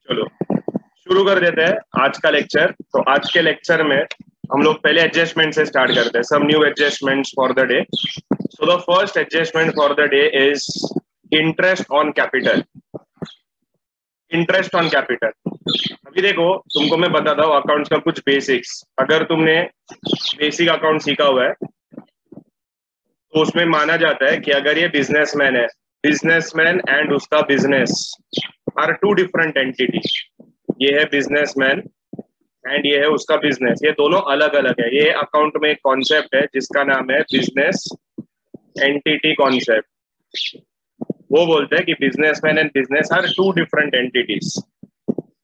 चलो शुरू कर देते हैं आज का लेक्चर। तो आज के लेक्चर में हम लोग पहले एडजस्टमेंट से स्टार्ट करते हैं, some new adjustments for the day. So the first adjustment for the day is interest on capital. Interest on capital, अभी देखो तुमको मैं बताता हूँ अकाउंट्स का कुछ बेसिक्स। अगर तुमने बेसिक अकाउंट सीखा हुआ है तो उसमें माना जाता है कि अगर ये बिजनेसमैन है, बिजनेसमैन एंड उसका business are two different entity. ये है बिजनेसमैन एंड ये है उसका बिजनेस, ये दोनों अलग अलग है। ये अकाउंट में एक कॉन्सेप्ट है जिसका नाम है बिजनेस एंटिटी कॉन्सेप्ट। वो बोलते हैं कि businessman and business are two different entities.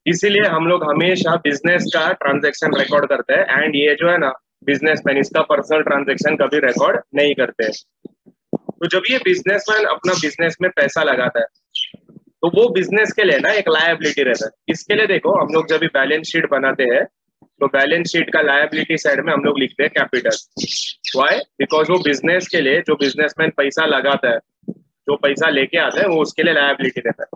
इसीलिए हम लोग हमेशा बिजनेस का ट्रांजैक्शन रिकॉर्ड करते हैं एंड ये जो है ना बिजनेसमैन, इसका पर्सनल ट्रांजैक्शन कभी रिकॉर्ड नहीं करते। तो जब ये बिजनेसमैन अपना बिजनेस में पैसा लगाता है तो वो बिजनेस के लिए ना एक लायबिलिटी रहता है। इसके लिए देखो हम लोग जब भी बैलेंस शीट बनाते हैं तो बैलेंस शीट का लायबिलिटी साइड में हम लोग लिखते हैं कैपिटल। व्हाई? बिकॉज वो बिजनेस के लिए, जो बिजनेसमैन पैसा लगाता है, जो पैसा लेके आता है, वो उसके लिए लायबिलिटी रहता है।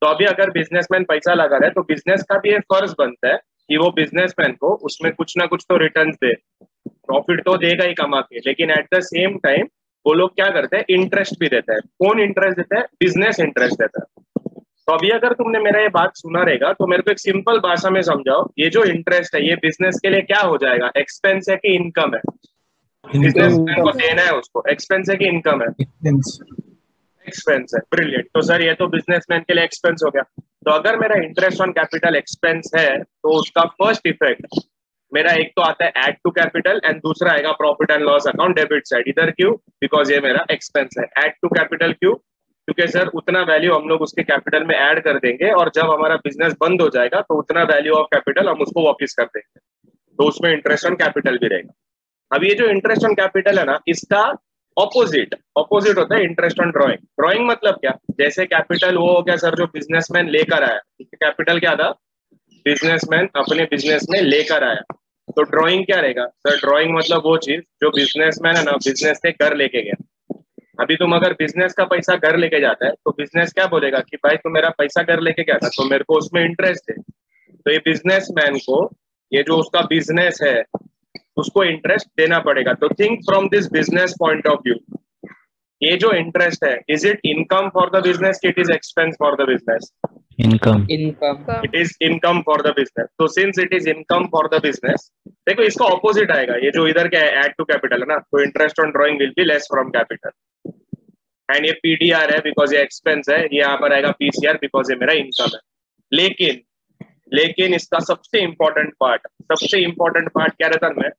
तो अभी अगर बिजनेसमैन पैसा लगा रहा है तो बिजनेस का भी एक फर्ज बनता है कि वो बिजनेसमैन को उसमें कुछ ना कुछ तो रिटर्न दे। प्रॉफिट तो देगा ही कमा के, लेकिन एट द सेम टाइम वो लोग क्या करते हैं, इंटरेस्ट भी देता है। कौन इंटरेस्ट देता है? बिजनेस इंटरेस्ट देता है। तो अभी अगर तुमने मेरा ये बात सुना रहेगा तो मेरे को एक सिंपल भाषा में समझाओ, ये जो इंटरेस्ट है ये बिजनेस के लिए क्या हो जाएगा? एक्सपेंस है कि इनकम है? बिजनेसमैन को देना है उसको, एक्सपेंस है कि इनकम है? एक्सपेंस है। ब्रिलियंट। तो सर ये तो बिजनेसमैन के लिए एक्सपेंस हो गया। तो अगर मेरा इंटरेस्ट ऑन कैपिटल एक्सपेंस है तो उसका फर्स्ट इफेक्ट मेरा एक तो आता है ऐड टू कैपिटल एंड दूसरा आएगा profit and loss account debit side. इधर क्यों? बिकॉज ये मेरा एक्सपेंस है। ऐड टू कैपिटल क्यों? क्योंकि सर उतना वैल्यू हम लोग उसके कैपिटल में ऐड कर देंगे और जब हमारा बिजनेस बंद हो जाएगा तो उतना वैल्यू ऑफ कैपिटल हम उसको वापस कर देंगे, तो उसमें इंटरेस्ट ऑन कैपिटल भी रहेगा। अब ये जो इंटरेस्ट ऑन कैपिटल है ना, इसका ऑपोजिट होता है इंटरेस्ट ऑन ड्रॉइंग। ड्रॉइंग मतलब क्या? जैसे कैपिटल वो हो गया सर जो बिजनेसमैन लेकर आया, कैपिटल क्या था? बिजनेसमैन अपने बिजनेस में लेकर आया। तो ड्रॉइंग क्या रहेगा सर? ड्रॉइंग मतलब वो चीज जो बिजनेसमैन है ना बिजनेस से घर लेके गया। अभी तुम अगर बिजनेस का पैसा घर लेके जाता है तो बिजनेस क्या बोलेगा कि भाई तुम मेरा पैसा घर लेके गया था तो मेरे को उसमें इंटरेस्ट है। तो ये बिजनेसमैन को, ये जो उसका बिजनेस है, उसको इंटरेस्ट देना पड़ेगा। तो think from this business point of view, ये जो इंटरेस्ट है, is it income for the business, it is expense for the business? Income. It is income for the business. तो since it is income for the business, देखो इसका opposite आएगा। ये जो इधर क्या है, ऐड टू कैपिटल है ना, तो interest on drawing will be less from capital. And ये पीडीआर है बिकॉज ये एक्सपेंस है, ये यहाँ पर आएगा पीसीआर बिकॉज ये मेरा इनकम है। लेकिन इसका सबसे इंपॉर्टेंट पार्ट क्या रहता है?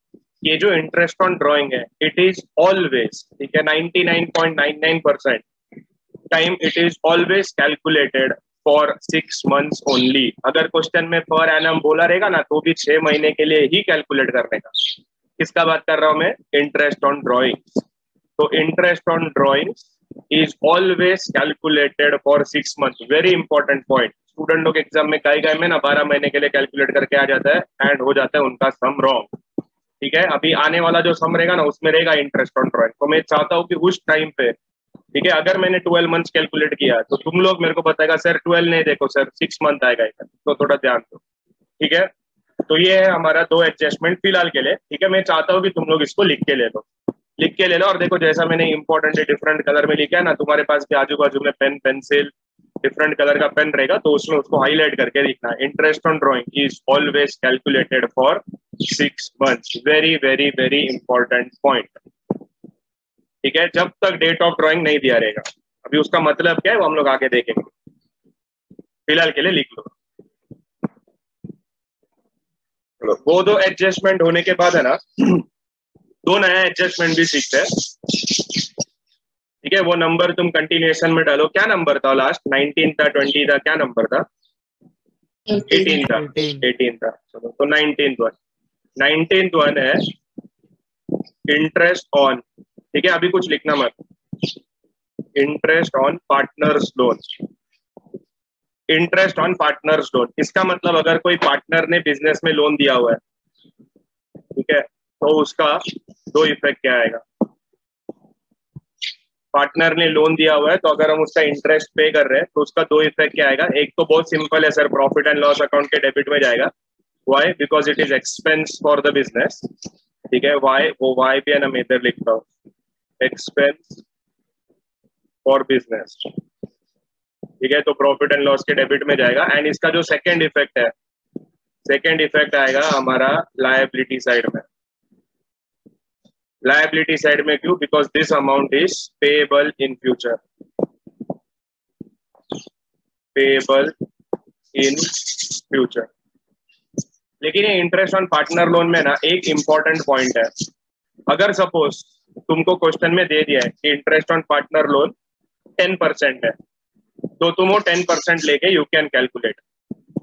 ये जो इंटरेस्ट ऑन ड्रॉइंग है, इट इज ऑलवेज, ठीक है, 99.99% time it is always calculated for 6 months only. अगर क्वेश्चन में पर एनम बोला रहेगा ना तो भी 6 महीने के लिए ही कैलकुलेट करने का। किसका बात कर रहा हूं मैं? Interest on drawing. तो interest on drawing is always calculated for 6 months। Very important point. Student लोग एग्जाम में कई में ना 12 महीने के लिए कैलकुलेट करके आ जाता है एंड हो जाता है उनका सम रॉन्ग। ठीक है, अभी आने वाला जो सम रहेगा ना उसमें रहेगा इंटरेस्ट ऑन ड्रॉइंग। तो मैं चाहता हूँ कि उस टाइम पे, ठीक है, अगर मैंने 12 months कैलकुलेट किया तो तुम लोग मेरे को बताएगा सर 12 नहीं, देखो सर 6 month आएगा इधर, तो थोड़ा ध्यान दो। ठीक है, तो ये है हमारा 2 एडजस्टमेंट फिलहाल के लिए। ठीक है, मैं चाहता हूँ कि तुम लोग इसको लिख के ले लो और देखो जैसा मैंने इंपॉर्टेंट डिफरेंट कलर में लिखा है ना, तुम्हारे पास भी आजू बाजू में पेन पेंसिल डिफरेंट कलर का पेन रहेगा तो उसमें उसको हाईलाइट करके लिखना। Interest on drawing is always calculated for 6 months। Very very very important point. ठीक है, जब तक डेट ऑफ ड्राइंग नहीं दिया रहेगा। अभी उसका मतलब क्या है वो हम लोग आगे देखेंगे, फिलहाल के लिए लिख लो। वो 2 एडजस्टमेंट होने के बाद है ना 2 नया एडजस्टमेंट भी सीखते हैं। ठीक है, वो नंबर तुम कंटिन्यूएशन में डालो। क्या नंबर था लास्ट? 19 था, 20 था, क्या नंबर था? 18 था। 18 था। चलो, तो 19th वन है इंटरेस्ट ऑन। ठीक है, अभी कुछ लिखना मत। Interest on partners loan. Interest on partners loan, इसका मतलब अगर कोई पार्टनर ने बिजनेस में लोन दिया हुआ है, ठीक है, तो उसका 2 इफेक्ट क्या आएगा? पार्टनर ने लोन दिया हुआ है, तो अगर हम उसका इंटरेस्ट पे कर रहे हैं तो उसका दो इफेक्ट क्या आएगा। एक तो बहुत सिंपल है sir, profit and loss account के डेबिट में जाएगा। Why? Because it is expense for the business. ठीक है, वाई वो वाई भी है ना, मैं इधर लिखता हूँ, एक्सपेंस फॉर बिजनेस। ठीक है, तो प्रॉफिट एंड लॉस के डेबिट में जाएगा। एंड इसका जो सेकेंड इफेक्ट है, सेकेंड इफेक्ट आएगा हमारा लायबिलिटी साइड में। लायबिलिटी साइड में क्यों? Because this amount is payable in future, payable in future. लेकिन ये इंटरेस्ट ऑन पार्टनर लोन में ना एक इंपॉर्टेंट पॉइंट है। अगर सपोज तुमको क्वेश्चन में दे दिया है कि इंटरेस्ट ऑन पार्टनर लोन 10% है, तो तुम वो 10% लेके यू कैन कैलकुलेट।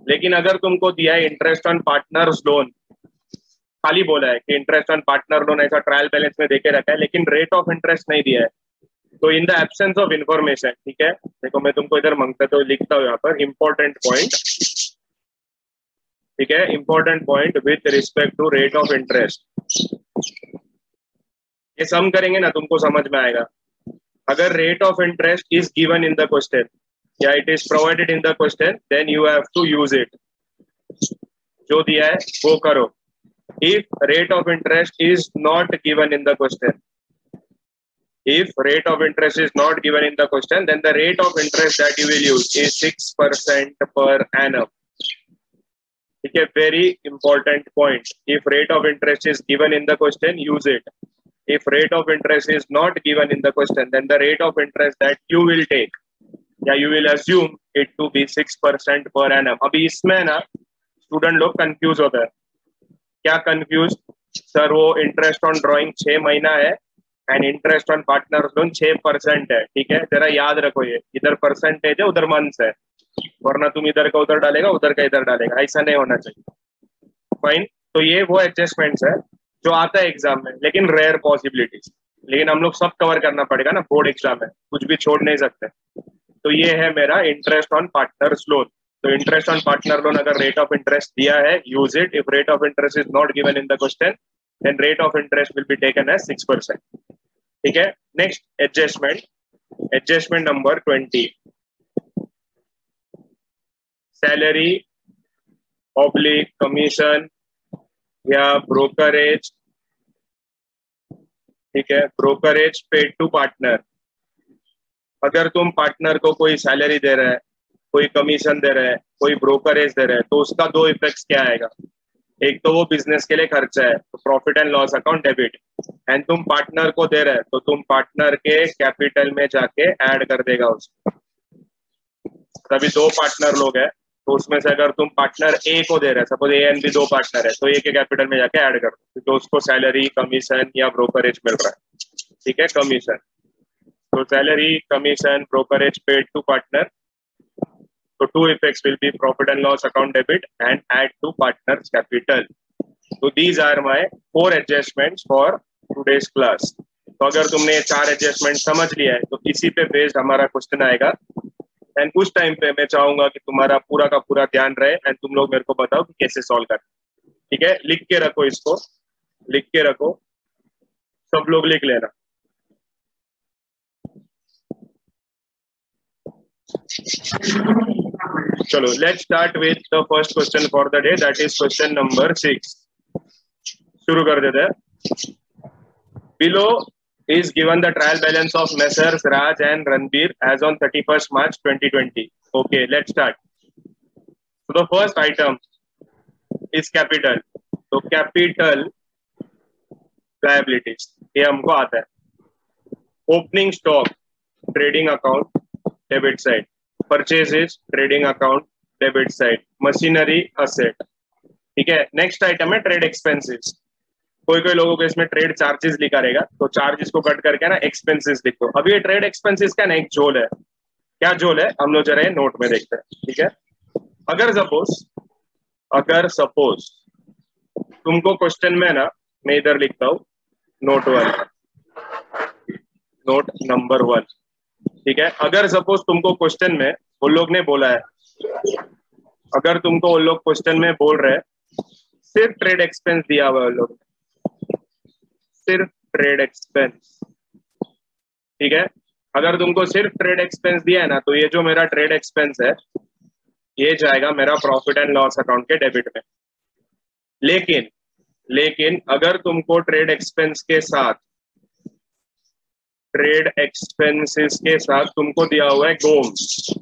लेकिन अगर तुमको दिया है इंटरेस्ट ऑन पार्टनर्स लोन, खाली बोला है कि इंटरेस्ट ऑन पार्टनर लोन ऐसा ट्रायल बैलेंस में देके रखा है, लेकिन रेट ऑफ इंटरेस्ट नहीं दिया है, तो in the absence of information, ठीक है, देखो मैं तुमको इधर मांगता तो लिखता हूँ यहाँ पर इंपॉर्टेंट पॉइंट। ठीक है, important point with respect to rate of interest. ये सम करेंगे ना तुमको समझ में आएगा। अगर rate of interest is given in the question या it is provided in the question, then you have to use it. जो दिया है वो करो। If rate of interest is not given in the question, if rate of interest is not given in the question, then the rate of interest that you will use is 6% per annum. ठीक है, very important point. If rate of interest is given in the question, use it. If rate of interest is not given in the question, then the rate of interest that you will take, या you will assume it to be 6% per annum. अभी इसमें ना student लोग confuse होता है। क्या confuse sir? वो interest on drawing 6 महीना है and interest on partner loan 6% है। ठीक है, जरा याद रखो, ये इधर परसेंटेज है उधर मंथ्स है, वरना तुम इधर का उधर डालेगा उधर का इधर डालेगा, ऐसा नहीं होना चाहिए। फाइन, तो ये वो एडजस्टमेंट्स है जो आता है एग्जाम में, लेकिन रेयर पॉसिबिलिटीज। लेकिन हम लोग सब कवर करना पड़ेगा ना, बोर्ड एग्जाम है, कुछ भी छोड़ नहीं सकते। तो ये है मेरा इंटरेस्ट ऑन पार्टनर्स लोन। तो इंटरेस्ट ऑन पार्टनर लोन अगर रेट ऑफ इंटरेस्ट दिया है, use it. If rate of interest is not given in the question, then rate of interest will be taken as 6%। ठीक है, next adjustment, adjustment number 20, salary oblique commission या brokerage. ठीक है, brokerage paid to partner. अगर तुम partner को कोई salary दे रहा है, कोई कमीशन दे रहा है, कोई ब्रोकरेज दे रहा है, तो उसका दो इफेक्ट्स क्या आएगा। एक तो वो बिजनेस के लिए खर्चा है, तो profit and loss account debit. And तुम पार्टनर को दे रहे हैं तो तुम पार्टनर के कैपिटल में जाके ऐड कर देगा उसको। तभी दो पार्टनर लोग हैं, तो उसमें से अगर तुम पार्टनर ए को दे रहे हैं, सपोज ए एंड बी दो पार्टनर है, तो ए के कैपिटल में जाके ऐड कर दो, तो उसको सैलरी कमीशन या ब्रोकरेज मिल रहा है। ठीक है, कमीशन, तो salary commission brokerage paid to partner. So two effects will be profit and loss account debit and add to partner's capital. So these are my 4 adjustments for today's class. तो अगर तुमने 4 adjustment समझ लिया है तो इसी पे बेस्ड हमारा क्वेश्चन आएगा। एंड उस टाइम पे मैं चाहूंगा कि तुम्हारा पूरा का पूरा ध्यान रहे एंड तुम लोग मेरे को बताओ कि कैसे सॉल्व करना। ठीक है, लिख के रखो, इसको लिख के रखो, सब लोग लिख लेना। चलो, let's start with the first question for the day, that is question number 6. शुरू कर देते हैं। Below is given the trial balance of Messrs. Raj and Ranbir as on 31st March 2020. Okay, let's start. So the first item is capital. तो capital liabilities ये हमको आता है। Opening stock trading account debit side, purchases trading account debit side, machinery asset. ठीक है, next item है trade expenses. कोई कोई लोगों को इसमें ट्रेड चार्जेस लिखा रहेगा, तो चार्जेस को कट करके ना एक्सपेंसेस लिखो। अभी ये ट्रेड एक्सपेंसेस का ना एक जोल है। क्या जोल है हम लोग जरा नोट में देखते हैं। ठीक है, अगर सपोज तुमको क्वेश्चन में ना, मैं इधर लिखता हूँ नोट 1, नोट नंबर 1। ठीक है, अगर सपोज तुमको क्वेश्चन में उन लोग ने बोला है, अगर तुमको उन लोग क्वेश्चन में बोल रहे हैं सिर्फ ट्रेड एक्सपेंस दिया हुआ है उन लोग, सिर्फ ट्रेड एक्सपेंस। ठीक है, अगर तुमको सिर्फ ट्रेड एक्सपेंस दिया है ना, तो ये जो मेरा ट्रेड एक्सपेंस है ये जाएगा मेरा प्रॉफिट एंड लॉस अकाउंट के डेबिट में। लेकिन लेकिन अगर तुमको ट्रेड एक्सपेंस के साथ, ट्रेड एक्सपेंसेस के साथ तुमको दिया हुआ है गोम्स।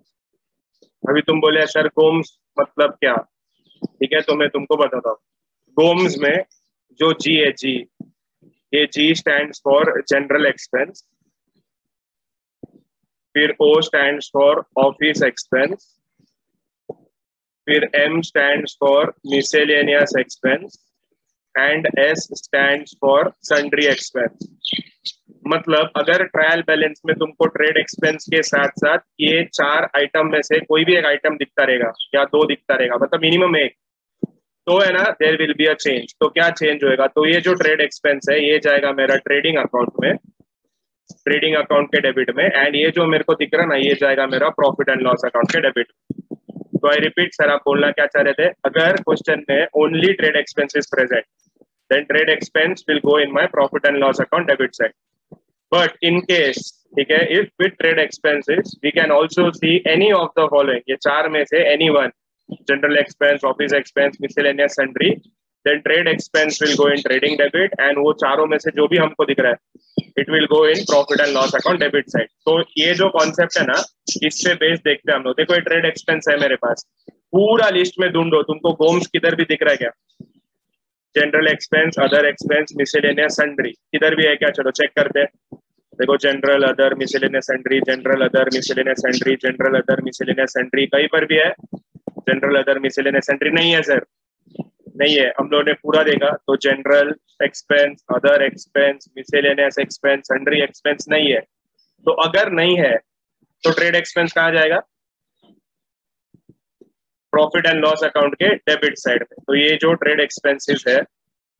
अभी तुम बोले सर गोम्स मतलब क्या, ठीक है, तो मैं तुमको बताता हूँ। गोम्स में जो जी है, जी, ये G stands for general expense, फिर O stands for office expense, फिर M stands for miscellaneous expense and S stands for sundry expense. मतलब अगर ट्रायल बैलेंस में तुमको ट्रेड एक्सपेंस के साथ साथ ये 4 आइटम में से कोई भी एक आइटम दिखता रहेगा या 2 दिखता रहेगा, मतलब मिनिमम एक, तो है ना, there will be a change. तो क्या चेंज होएगा, तो ये जो ट्रेड एक्सपेंस है ये जाएगा मेरा ट्रेडिंग अकाउंट में, ट्रेडिंग अकाउंट के डेबिट में, एंड ये जो मेरे को दिख रहा ना ये जाएगा मेरा प्रॉफिट एंड लॉस अकाउंट के डेबिट में। तो आई रिपीट सर, आप बोलना क्या चाह रहे थे, अगर क्वेश्चन में only trade expense is present then trade expense will go in my profit and loss account debit side. But in case, ठीक है, if with trade expenses we can also see any of the following, ये 4 में से any one, general expense, office expense, miscellaneous, sundry, then trade expense will go in trading debit, and वो चारों में से जो भी हमको दिख रहा है it will go in profit and loss account debit side. तो ये जो कॉन्सेप्ट है ना, इससे बेस देखते हैं हम लोग। देखो ये ट्रेड एक्सपेंस है मेरे पास, पूरा लिस्ट में ढूंढो, तुमको गोम्स किधर भी दिख रहा है क्या, general expense, other expense, miscellaneous, sundry, किधर भी है क्या, चलो चेक करते हैं। देखो general, other, miscellaneous, sundry, general, other, miscellaneous, sundry, general, other, miscellaneous, sundry, कहीं पर भी है जनरल, अदर, मिसेलेनियस, सन्ड्री? नहीं है सर, नहीं है। हम लोगों ने पूरा देखा तो general expense, other expense, miscellaneous expense, sundry expense नहीं है। तो अगर नहीं है तो ट्रेड एक्सपेंस कहाँ जाएगा, प्रॉफिट एंड लॉस अकाउंट के डेबिट साइड में। तो ये जो ट्रेड एक्सपेंसेस है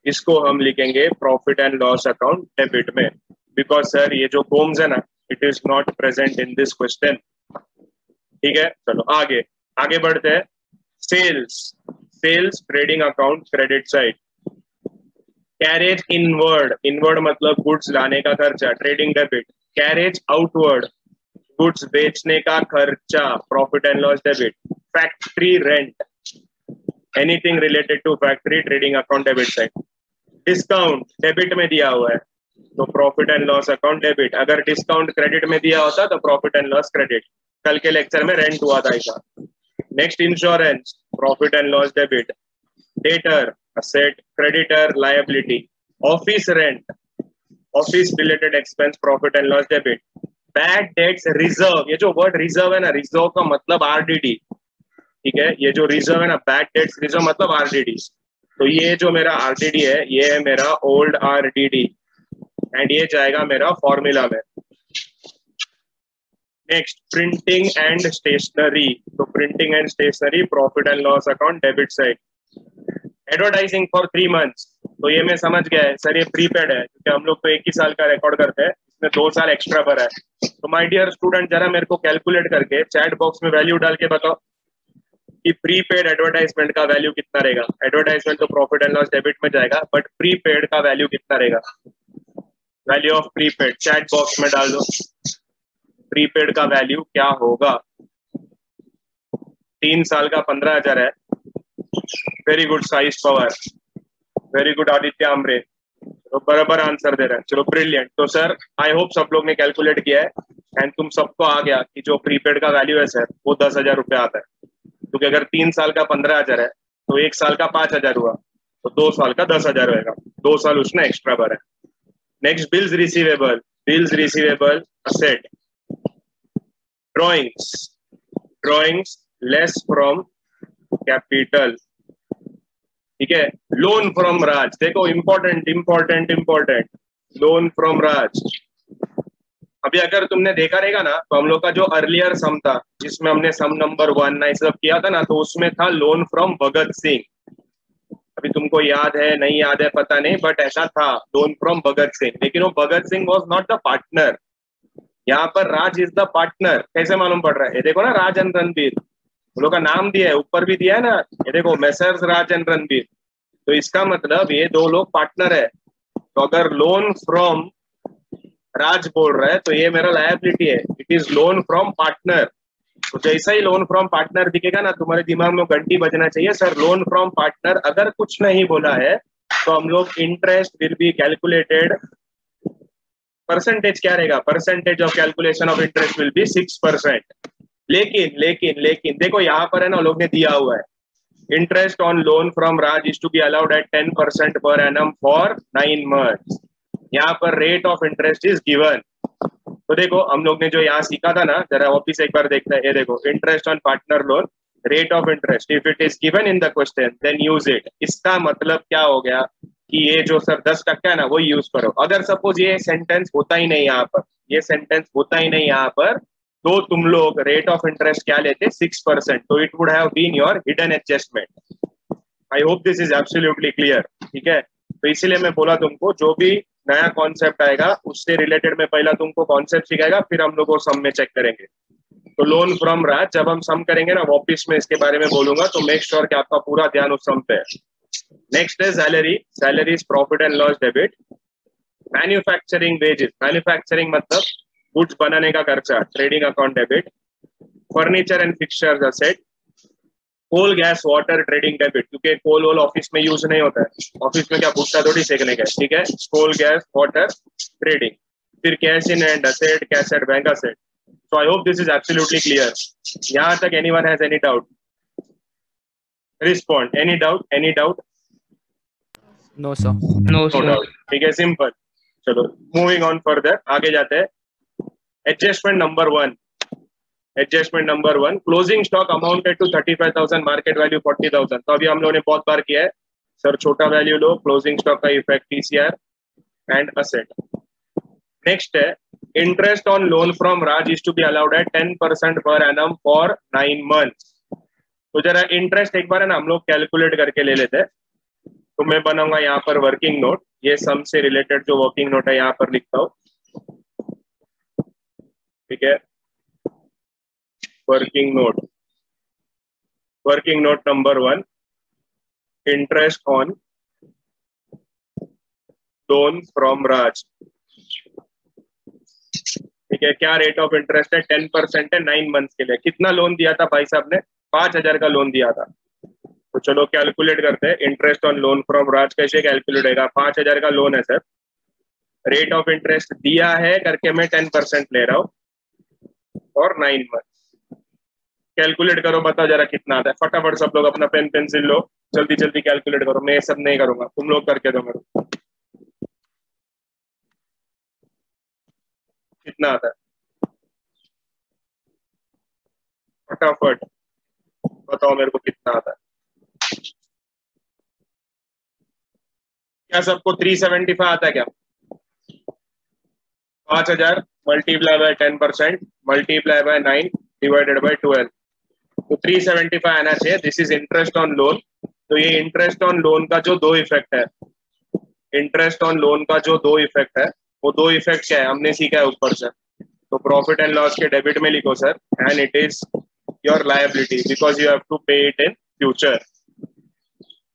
इसको हम लिखेंगे profit and loss account debit में, बिकॉज सर ये जो गोम्स है ना it is not present in this question. ठीक है, चलो आगे आगे बढ़ते हैं। Sales, sales trading account credit side. Carriage inward, inward मतलब गुड्स लाने का खर्चा, trading debit. Carriage outward, goods बेचने का खर्चा, profit and loss debit. Factory rent, anything related to factory, trading account debit side. Discount debit में दिया हुआ है तो profit and loss account debit. अगर डिस्काउंट क्रेडिट में दिया होता तो प्रॉफिट एंड लॉस क्रेडिट। कल के लेक्चर में रेंट हुआ था ऐसा। Next insurance, profit and loss debit. Debtor asset, creditor liability. Office rent, office related expense, profit and loss debit. Bad debts reserve, ये जो वर्ड रिजर्व है ना, रिजर्व का मतलब आरडीडी, ठीक है, ये जो रिजर्व है ना, बैड डेट्स रिजर्व मतलब आरडीडी। तो ये जो मेरा आरडीडी है ये है मेरा ओल्ड आरडीडी, एंड ये जाएगा मेरा फॉर्मूला में। नेक्स्ट प्रिंटिंग एंड स्टेशनरी, तो printing and stationery, profit and loss account debit side. Advertising for 3 months, तो ये मैं समझ गया है सर, ये प्रीपेड है क्योंकि हम लोग तो 1 ही साल का रिकॉर्ड करते हैं, इसमें 2 साल एक्स्ट्रा भरा है। तो माय डियर स्टूडेंट, जरा मेरे को कैलकुलेट करके चैट बॉक्स में वैल्यू डाल के बताओ कि प्रीपेड एडवर्टाइजमेंट का वैल्यू कितना रहेगा। एडवर्टाइजमेंट तो प्रॉफिट एंड लॉस डेबिट में जाएगा, बट प्रीपेड का वैल्यू कितना रहेगा। Value of prepaid chat box में डाल दो, प्रीपेड का वैल्यू क्या होगा। 3 साल का 15,000 है। वेरी गुड साइज पावर, वेरी गुड आदित्य आमरे, तो बराबर आंसर दे रहे हैं। चलो ब्रिलियंट। तो सर आई होप सब लोग ने कैलकुलेट किया है एंड तुम सबको आ गया कि जो प्रीपेड का वैल्यू है सर वो 10,000 रुपये आता है, क्योंकि अगर 3 साल का 15,000 है तो 1 साल का 5,000 हुआ, तो 2 साल का 10,000 होगा। 2 साल उसने एक्स्ट्रा भरा है। Next bills receivable, bills receivable asset. Drawings, drawings less from capital, ठीक है। लोन फ्रॉम राज, देखो important important important, loan from Raj. अभी अगर तुमने देखा रहेगा ना तो हम लोग का जो अर्लियर सम था जिसमें हमने सम नंबर 1 ये सब किया था ना, तो उसमें था लोन फ्रॉम भगत सिंह। अभी तुमको याद है नहीं याद है पता नहीं, बट ऐसा था लोन फ्रॉम भगत सिंह, लेकिन वो Bhagat Singh was not the partner. यहाँ पर राज इज द पार्टनर। कैसे मालूम पड़ रहा है, ये देखो ना, राज एंड रणबीर, उन लोग का नाम दिया है, ऊपर भी दिया है ना, ये देखो मैसर्स राज एंड रणबीर। तो इसका मतलब ये 2 लोग पार्टनर है। तो अगर लोन फ्रॉम राज बोल रहा है तो ये मेरा लायबिलिटी है, it is loan from partner. तो जैसा ही लोन फ्रॉम पार्टनर दिखेगा ना, तुम्हारे दिमाग में घंटी बजना चाहिए, सर लोन फ्रॉम पार्टनर अगर कुछ नहीं बोला है तो हम लोग interest will be calculated, percentage क्या रहेगा, percentage of calculation of interest will B 6%। लेकिन लेकिन लेकिन देखो यहाँ पर है ना, लोग ने दिया हुआ है interest on loan from Raj is to be allowed at 10% per annum for 9 months। यहाँ पर rate of interest is given. तो देखो हम लोग ने जो यहाँ सीखा था ना, जरा वापिस एक बार देखते हैं। ये देखो interest on partner loan, rate of interest if it is given in the question then use it. इसका मतलब क्या हो गया कि ये जो सर 10% है ना वो यूज करो। अगर सपोज ये सेंटेंस होता ही नहीं यहाँ पर, ये सेंटेंस होता ही नहीं यहाँ पर, तो तुम लोग रेट ऑफ इंटरेस्ट क्या लेते 6%, तो it would have been your hidden adjustment. I hope this is absolutely clear. ठीक है, तो इसीलिए मैं बोला तुमको जो भी नया कॉन्सेप्ट आएगा उससे रिलेटेड में पहला तुमको कॉन्सेप्ट सिखाएगा, फिर हम लोग वो सम में चेक करेंगे। तो लोन फ्रॉम राज जब हम सम करेंगे ना वापिस में इसके बारे में बोलूंगा, तो मेक श्योर कि आपका पूरा ध्यान उस सम पे है। नेक्स्ट है salary, salary is profit and loss debit. Manufacturing wages, manufacturing मतलब गुड्स बनाने का खर्चा, trading account debit. Furniture and fixtures asset. Coal gas water trading debit, क्योंकि कोल वोल ऑफिस में यूज नहीं होता है, ऑफिस में क्या भुट्टा थोड़ी सेकने का है। ठीक है, कोल गैस वाटर ट्रेडिंग। फिर cash in and asset, cash at bank asset. So I hope this is absolutely clear. यहाँ तक anyone has any doubt? Respond, any doubt, any doubt? No sir. No sir. Doubt. ठीक है, simple. चलो moving on further, आगे जाते हैं। Adjustment number 1, adjustment number 1, closing stock amounted to 35,000, market value 40,000। तो अभी हम लोगों ने बहुत बार किया है सर, छोटा वैल्यू लो, क्लोजिंग स्टॉक का effect TCR and asset. Next है interest on loan from Raj is to be allowed at 10% per annum for 9 months। तो जरा इंटरेस्ट एक बार है ना हम लोग कैलकुलेट करके ले लेते हैं। तो मैं बनाऊंगा यहाँ पर वर्किंग नोट, ये सम से रिलेटेड जो वर्किंग नोट है यहाँ पर लिखता हूँ। ठीक है, working note, working note number 1, interest on loan from Raj. ठीक है, क्या रेट ऑफ इंटरेस्ट है, 10% है 9 months के लिए। कितना लोन दिया था भाई साहब ने, 5,000 का लोन दिया था। तो चलो कैलकुलेट करते हैं इंटरेस्ट ऑन लोन फ्रॉम राज कैसे कैलकुलेट होगा। 5,000 का लोन है सर, रेट ऑफ इंटरेस्ट दिया है करके मैं 10% ले रहा हूँ और 9 months। कैलकुलेट करो, बताओ जरा कितना आता है। फटाफट सब लोग अपना पेन पेंसिल लो, जल्दी जल्दी कैलकुलेट करो। मैं ये सब नहीं करूंगा, तुम लोग करके दो मेरे को। कितना आता है फटाफट बताओ मेरे को, कितना आता है? क्या सबको 375 आता है क्या? 5,000 multiply by 10% multiply by 9 divided by 12, तो 375 आना चाहिए। This is interest on loan. तो ये इंटरेस्ट ऑन लोन का जो दो इफेक्ट है, इंटरेस्ट ऑन लोन का जो दो इफेक्ट है, वो दो इफेक्ट क्या है हमने सीखा है ऊपर से। तो प्रॉफिट एंड लॉस के डेबिट में लिखो sir, and it is your liability because you have to pay it in future.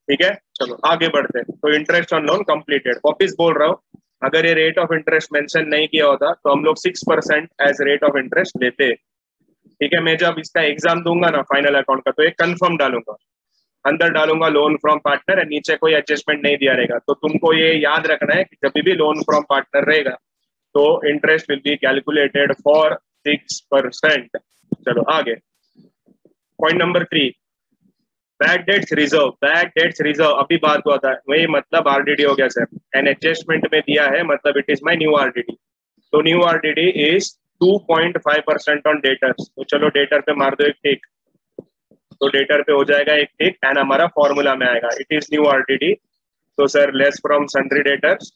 ठीक है, चलो आगे बढ़ते हैं। तो इंटरेस्ट ऑन लोन कंप्लीटेड। वापिस बोल रहा हूँ, अगर ये रेट ऑफ इंटरेस्ट मेंशन नहीं किया होता तो हम लोग 6% एज रेट ऑफ इंटरेस्ट लेते। ठीक है, मैं जब इसका एग्जाम दूंगा ना फाइनल अकाउंट का, तो एक कंफर्म डालूंगा, अंदर डालूंगा लोन फ्रॉम पार्टनर, नीचे कोई एडजस्टमेंट नहीं दिया रहेगा। तो तुमको ये याद रखना है कि जब भी लोन फ्रॉम पार्टनर रहेगा तो interest will be calculated for 6%। चलो आगे, point number 3, bad debts reserve. Bad debts reserve अभी बात हुआ था, वही मतलब आरडीडी हो गया सर। एन एडजस्टमेंट में दिया है मतलब it is my new RDD. तो new RDD is 2.5% on debtors. तो चलो डेटर पे मार दो एक टिक, तो डेटर पे हो जाएगा एक टिक एंड हमारा फॉर्मूला में आएगा इट इज न्यू आरडीडी। तो sir less from sundry debtors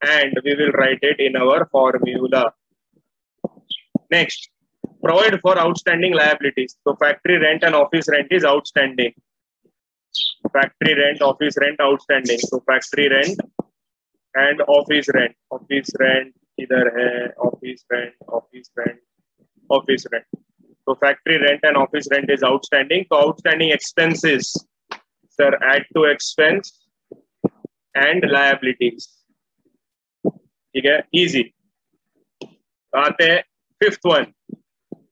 and we will write it in our formula. Next, provide for outstanding liabilities. So factory rent and office rent is outstanding. Factory rent, office rent outstanding. So factory rent and office rent. Office rent इधर है, office rent, office rent, office rent. So factory rent and office rent is outstanding. So outstanding expenses, sir, add to expense and liabilities. ठीक है, easy. आते हैं fifth one,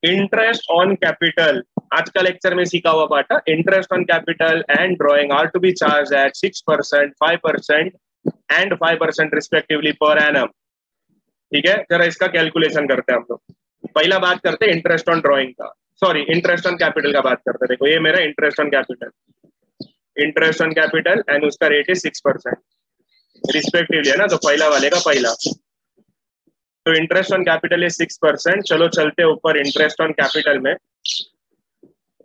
interest on capital. आज का lecture में सीखा हुआ पाठ, interest on capital and drawing are to be charge at 6%, 5% and 5% respectively per annum. ठीक है, जरा इसका कैलकुलेशन करते हैं हम लोग। पहला बात करते हैं इंटरेस्ट ऑन ड्रॉइंग का, सॉरी इंटरेस्ट ऑन कैपिटल का बात करते हैं। देखो ये मेरा interest on capital, interest on capital and उसका रेट है 6% रिस्पेक्टिवली, है ना। तो पहला वाले का पहला, तो इंटरेस्ट ऑन कैपिटल is 6%। चलो चलते ऊपर इंटरेस्ट ऑन कैपिटल में।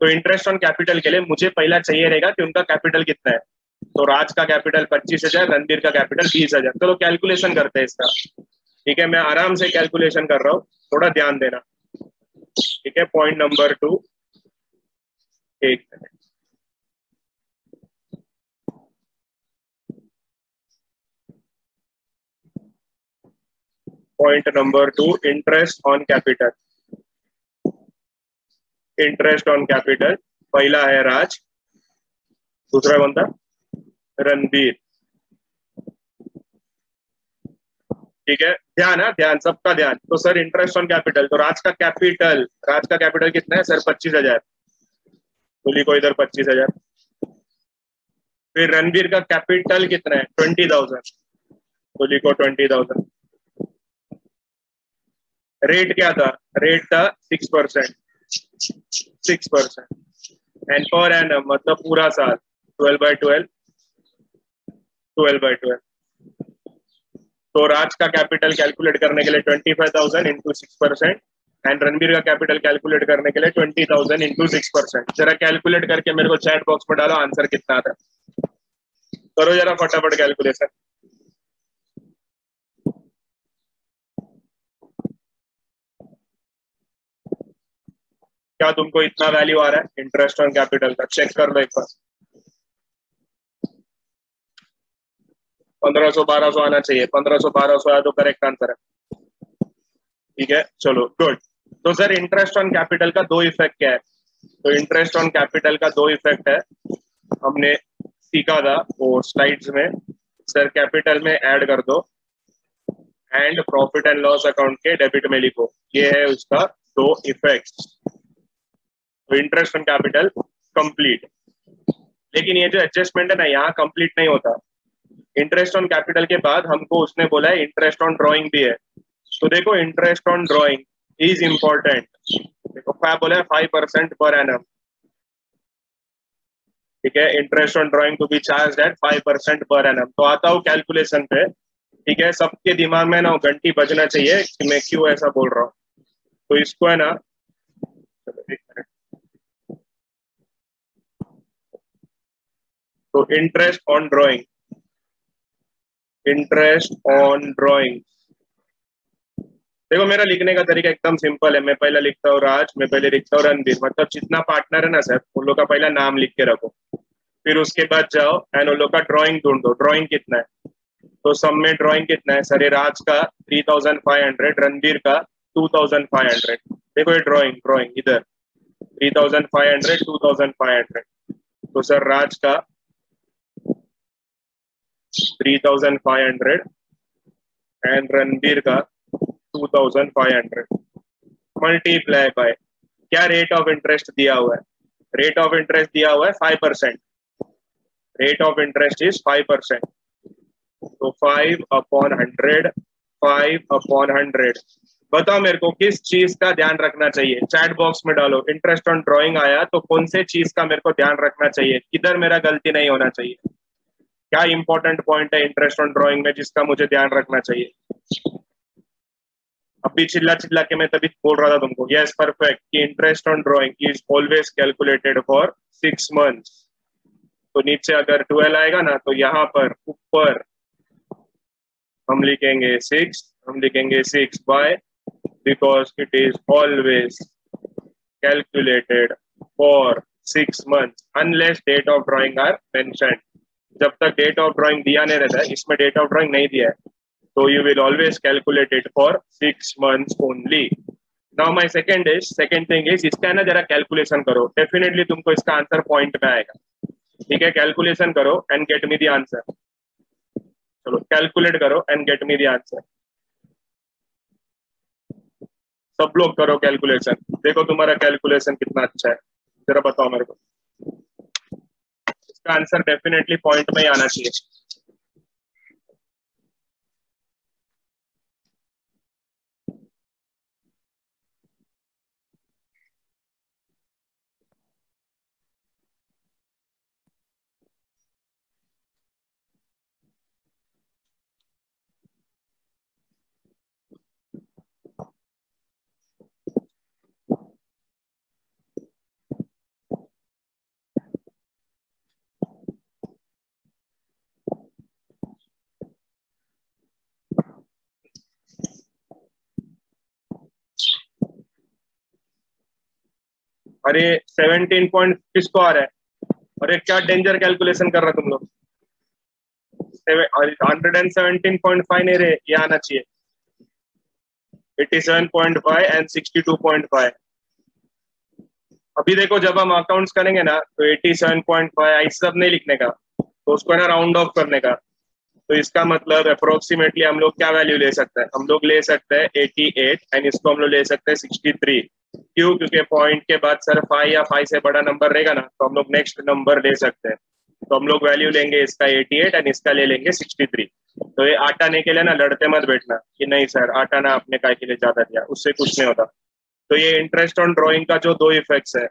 तो इंटरेस्ट ऑन कैपिटल के लिए मुझे पहला चाहिए रहेगा कि उनका कैपिटल कितना है। तो राज का कैपिटल 25,000, रणबीर का कैपिटल 20,000। चलो कैलकुलेशन करते हैं इसका। ठीक है, मैं आराम से कैलकुलेशन कर रहा हूँ, थोड़ा ध्यान देना। ठीक है, पॉइंट नंबर 2, एक minute. Point number 2, interest on capital. Interest on capital पहला है राज, दूसरा कौन था? रणबीर। ठीक है, ध्यान है, ध्यान, सबका ध्यान। तो सर इंटरेस्ट ऑन कैपिटल, तो राज का कैपिटल कितना है सर? 25,000। तो लिखो इधर 25,000। फिर रणबीर का कैपिटल कितना है? 20,000। तो लिखो 20,000। रेट क्या था? रेट था 6%, 6%। एंड पर एनम मतलब पूरा साल 12/12, 12/12। तो राज का कैपिटल कैलकुलेट करने के लिए 25,000 इंटू 6% एंड रणबीर का कैपिटल कैलकुलेट करने के लिए 20,000 इंटू 6%। जरा कैलकुलेट करके मेरे को चैट बॉक्स में डालो आंसर कितना आता है। करो जरा फटाफट कैलकुलेशन। क्या तुमको इतना वैल्यू आ रहा है इंटरेस्ट ऑन कैपिटल का? चेक कर लो एक बार। 1500 1200 आना चाहिए, 1500 1200 आया तो करेक्ट आंसर है। ठीक है, चलो गुड। तो सर इंटरेस्ट ऑन कैपिटल का दो इफेक्ट क्या है? तो इंटरेस्ट ऑन कैपिटल का दो इफेक्ट है, हमने सीखा था वो स्लाइड्स में। सर कैपिटल में ऐड कर दो and profit and loss account के डेबिट में लिखो, ये है उसका दो इफेक्ट्स। तो इंटरेस्ट ऑन कैपिटल कंप्लीट। लेकिन ये जो एडजस्टमेंट है ना, यहाँ कंप्लीट नहीं होता। इंटरेस्ट ऑन कैपिटल के बाद हमको उसने बोला है इंटरेस्ट ऑन ड्रॉइंग भी है। तो देखो interest on drawing is important. देखो क्या बोला है? 5% पर एनम। ठीक है, interest on drawing to be charge at 5% per annum. तो आता हूँ कैलकुलेशन पे। ठीक है, सबके दिमाग में ना घंटी बजना चाहिए कि मैं क्यों ऐसा बोल रहा हूँ। तो इसको है ना, चलो एक मिनट। तो interest on drawing, interest on drawing. देखो मेरा लिखने का तरीका एकदम सिंपल है। मैं पहले लिखता हूँ राज, मैं पहले लिखता हूँ रणबीर, मतलब जितना पार्टनर है ना सर, उन लोग का पहला नाम लिख के रखो। फिर उसके बाद जाओ एंड उन लोग का ड्रॉइंग ढूंढो, ड्रॉइंग कितना है। तो सब में ड्रॉइंग कितना है सर? ये राज का 3,500, रणबीर का 2,500। देखो ये ड्रॉइंग, ड्रॉइंग इधर 3,500, 2,500। तो सर राज का 3,500 एंड रणबीर का 2,500 मल्टीप्लाई बाय क्या रेट ऑफ इंटरेस्ट दिया हुआ है? रेट ऑफ इंटरेस्ट दिया हुआ है 5%। Rate of interest is 5%। तो 5/100, 5/100। बताओ मेरे को किस चीज का ध्यान रखना चाहिए? चैट बॉक्स में डालो। इंटरेस्ट ऑन ड्रॉइंग आया तो कौन से चीज का मेरे को ध्यान रखना चाहिए? किधर मेरा गलती नहीं होना चाहिए? क्या इंपॉर्टेंट पॉइंट है इंटरेस्ट ऑन ड्रॉइंग में जिसका मुझे ध्यान रखना चाहिए? अभी चिल्ला चिल्ला के मैं तभी बोल रहा था तुमको, यस परफेक्ट, कि interest on drawing is always calculated for 6 months. तो नीचे अगर 12 आएगा ना, तो यहाँ पर ऊपर हम लिखेंगे 6, हम लिखेंगे 6 by, because it is always calculated for 6 months unless date of drawing are mentioned. जब तक डेट ऑफ ड्रॉइंग दिया नहीं रहता है, इसमें डेट ऑफ ड्रॉइंग नहीं दिया है, तो you will always calculate it for 6 months only. Now my second thing is इसका ना जरा कैलकुलेशन करो, डेफिनेटली तुमको इसका आंसर पॉइंट में आएगा। ठीक है, कैलकुलेशन करो and get me the answer. चलो कैलकुलेट करो and get me the answer. सब लोग करो कैलकुलेशन, देखो तुम्हारा कैलकुलेशन कितना अच्छा है, जरा बताओ मेरे को। इसका आंसर डेफिनेटली पॉइंट में ही आना चाहिए। अरे 17 पॉइंट किसको आ रहा है? अरे क्या डेंजर कैलकुलेशन कर रहे हो तुम लोग। 117.5 नहीं रे, ये आना चाहिए 87.5 एंड 62.5। अभी देखो जब हम अकाउंट्स करेंगे ना तो 87.5 ऐसे सब नहीं लिखने का, तो उसको है ना राउंड ऑफ करने का। तो इसका मतलब अप्रोक्सीमेटली हम लोग क्या वैल्यू ले सकते हैं, हम लोग ले सकते हैं 88 एंड इसको हम लोग ले सकते हैं 63। क्यों? क्योंकि पॉइंट के बाद सर 5 या 5 से बड़ा नंबर रहेगा ना तो हम लोग नेक्स्ट नंबर ले सकते हैं। तो हम लोग वैल्यू लेंगे इसका 88 एंड इसका ले लेंगे 63। तो ये आटाने के लिए ना लड़ते मत बैठना कि नहीं सर आटाना आपने काय के लिए ज्यादा दिया, उससे कुछ नहीं होता। तो ये इंटरेस्ट ऑन ड्रॉइंग का जो दो इफेक्ट्स है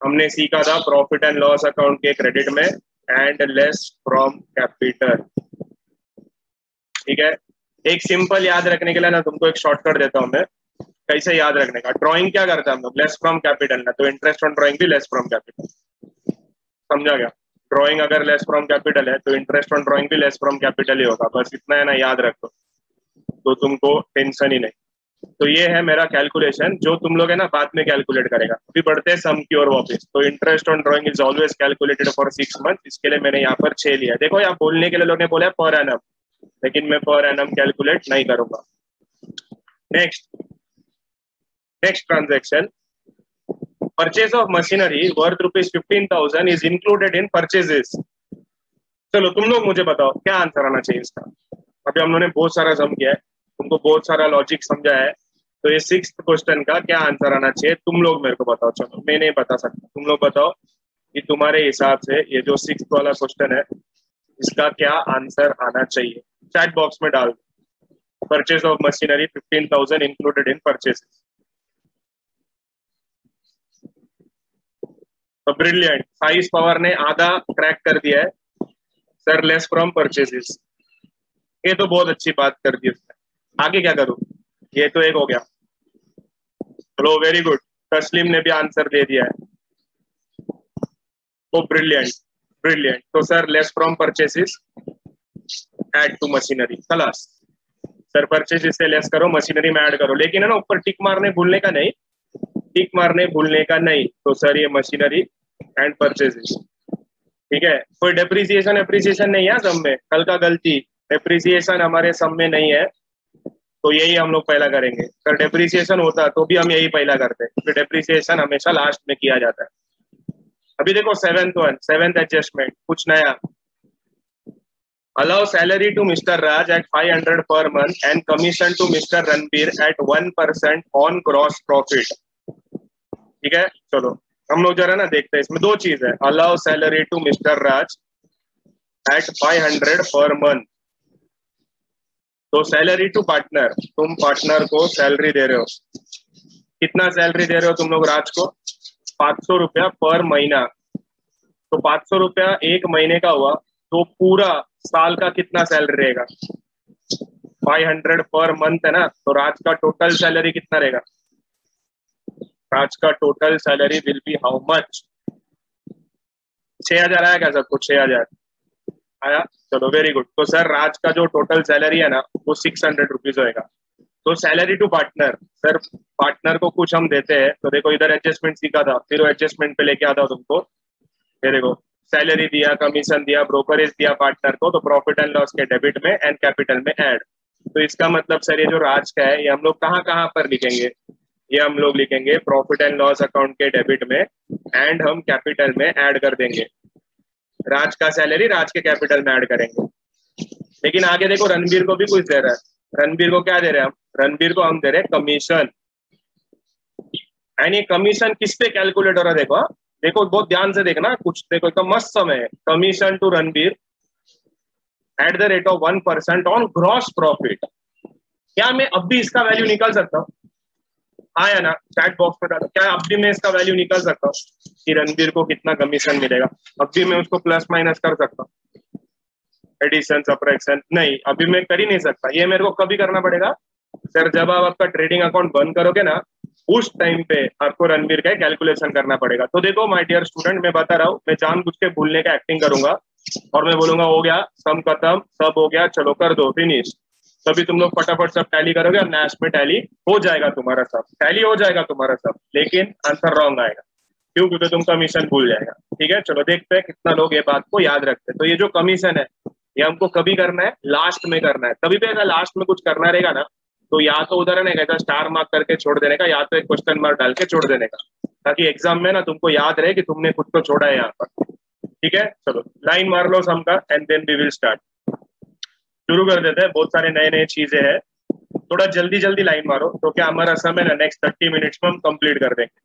हमने सीखा था, प्रॉफिट एंड लॉस अकाउंट के क्रेडिट में एंड लेस फ्रॉम कैपिटल। ठीक है, एक सिंपल याद रखने के लिए ना तुमको एक शॉर्टकट देता हूं मैं कैसे याद रखने का। ड्राइंग क्या करता है हम लोग, लेस फ्रॉम कैपिटल ना, तो इंटरेस्ट ऑन ड्राइंग भी लेस फ्रॉम कैपिटल। समझा गया? ड्राइंग अगर लेस फ्रॉम कैपिटल है तो इंटरेस्ट ऑन ड्राइंग भी लेस फ्रॉम कैपिटल ही होगा, बस इतना है ना, याद रखो तो तुमको टेंशन ही नहीं। तो ये है मेरा कैलकुलेशन, जो तुम लोग है ना बाद में कैलकुलेट करेगा। अभी बढ़ते हैं सम की ओर वापस। तो interest on drawing is always calculated for 6 month, इसके लिए मैंने यहाँ पर 6 लिया। देखो यहाँ बोलने के लिए लोग ने बोला पर एनम, लेकिन मैं पर एनम कैलकुलेट नहीं करूंगा। Next transaction, purchase of machinery worth ₹15,000 is included in purchases. चलो तुम लोग मुझे बताओ क्या आंसर आना चाहिए इसका। अभी हम लोगों ने बहुत सारा सम किया है, तुमको बहुत सारा लॉजिक समझा है, तो ये 6th क्वेश्चन का क्या आंसर आना चाहिए तुम लोग मेरे को बताओ। चलो मैं नहीं बता सकता, तुम लोग बताओ कि तुम्हारे हिसाब से ये जो 6th वाला क्वेश्चन है इसका क्या आंसर आना चाहिए। चैट बॉक्स में डाल दो, purchase of machinery 15,000 included in purchase. तो ब्रिलियंट, साइज पावर ने आधा क्रैक कर दिया है सर, लेस फ्रॉम परचेजेस। ये तो बहुत अच्छी बात कर दी उसने। आगे क्या करूं, ये तो एक हो गया। चलो वेरी गुड, तस्लीम ने भी आंसर दे दिया है। Oh brilliant brilliant. तो sir less from purchases add to machinery, खलास। सर परचेसेस से लेस करो, मशीनरी में ऐड करो, लेकिन है ना ऊपर टिक मारने भूलने का नहीं, टिक मारने भूलने का नहीं। तो सर ये मशीनरी एंड परचेसेस। ठीक है, कोई डेप्रिसिएशन एप्रिसिएशन नहीं है सब में, हल्का गलती, डेप्रिसिएशन हमारे सब में नहीं है, तो यही हम लोग पहला करेंगे। अगर डेप्रिसिएशन होता तो भी हम यही पहला करते, क्योंकि डेप्रिसिएशन हमेशा लास्ट में किया जाता है। अभी देखो 7th एडजस्टमेंट, कुछ नया। Allow salary to mister Raj at 500 per month and commission to mister Ranbir at 1% on gross profit. ठीक है, चलो हम लोग जरा ना देखते हैं, इसमें दो चीज है। Allow salary to mister Raj at 500 per month, तो सैलरी टू पार्टनर, तुम पार्टनर को सैलरी दे रहे हो, कितना सैलरी दे रहे हो तुम लोग राज को? 500 रुपया पर महीना। तो 500 रुपया एक महीने का हुआ, तो पूरा साल का कितना सैलरी रहेगा? 500 पर मंथ है ना, तो राज का टोटल सैलरी कितना रहेगा? राज का total salary will be how much? 6,000 आया क्या सबको? 6,000 आया, चलो वेरी गुड। तो सर राज का जो टोटल सैलरी है ना वो 600 रुपीज होएगा। तो salary to partner, sir partner को कुछ हम देते हैं, तो देखो इधर एडजस्टमेंट सीखा था, फिर वो एडजस्टमेंट पे लेके आता हूं तुमको। ये देखो सैलरी दिया, कमीशन दिया, ब्रोकरेज दिया पार्टनर को, तो प्रॉफिट एंड लॉस के डेबिट में एंड कैपिटल में ऐड। तो इसका मतलब सर ये जो राज का है ये हम लोग कहाँ कहाँ पर लिखेंगे? ये हम लोग लिखेंगे प्रॉफिट एंड लॉस अकाउंट के डेबिट में एंड हम कैपिटल में ऐड कर देंगे। राज का सैलरी राज के कैपिटल में ऐड करेंगे। लेकिन आगे देखो रणबीर को भी कुछ दे रहा है। रणबीर को क्या दे रहे हैं हम? रणबीर को हम दे रहे हैं कमीशन। एंड ये कमीशन किस पे कैलकुलेट हो रहा है देखो, देखो बहुत ध्यान से देखना, कुछ देखो एकदम मस्त समय है। Commission to Ranbir at the rate of 1% on gross profit. क्या मैं अब भी इसका वैल्यू निकाल सकता हूँ? हाँ या ना, चैट बॉक्स में डालो, क्या अब भी मैं इसका वैल्यू निकाल सकता हूँ कि रणबीर को कितना कमीशन मिलेगा? अब भी मैं उसको प्लस माइनस कर सकता हूँ, एडिशन सब्ट्रैक्शन? नहीं, अभी मैं कर ही नहीं सकता। ये मेरे को कभी करना पड़ेगा सर, जब आप आपका ट्रेडिंग अकाउंट बंद करोगे ना, उस टाइम पे आपको रणबीर का कैलकुलेशन करना पड़ेगा। तो देखो माय डियर स्टूडेंट, मैं बता रहा हूँ, मैं जानबूझ के भूलने का एक्टिंग करूंगा और मैं बोलूंगा हो गया, सम खत्म, सब हो गया, चलो कर दो, फिनिश। तभी तुम लोग फटाफट सब टैली करोगे और नैश में टैली हो जाएगा तुम्हारा सब, टैली हो जाएगा तुम्हारा सब, लेकिन आंसर रॉन्ग आएगा। क्यों? क्योंकि तुम कमीशन भूल जाएगा। ठीक है, चलो देखते हैं कितना लोग ये बात को याद रखते हैं। तो ये जो कमीशन है, ये हमको कभी करना है? लास्ट में करना है। कभी भी अगर लास्ट में कुछ करना रहेगा ना, तो या तो उदाहरण है कहता स्टार मार्क करके छोड़ देने का, या तो एक क्वेश्चन मार्क डाल के छोड़ देने का, ताकि एग्जाम में ना तुमको याद रहे कि तुमने कुछ तो छोड़ा है यहाँ पर। ठीक है, चलो लाइन मार लो सम का and then we will start. शुरू कर देते हैं, बहुत सारे नए नए चीजें हैं, थोड़ा जल्दी जल्दी लाइन मारो, तो क्या हमारा समय ना नेक्स्ट 30 मिनट्स में हम कंप्लीट कर देंगे।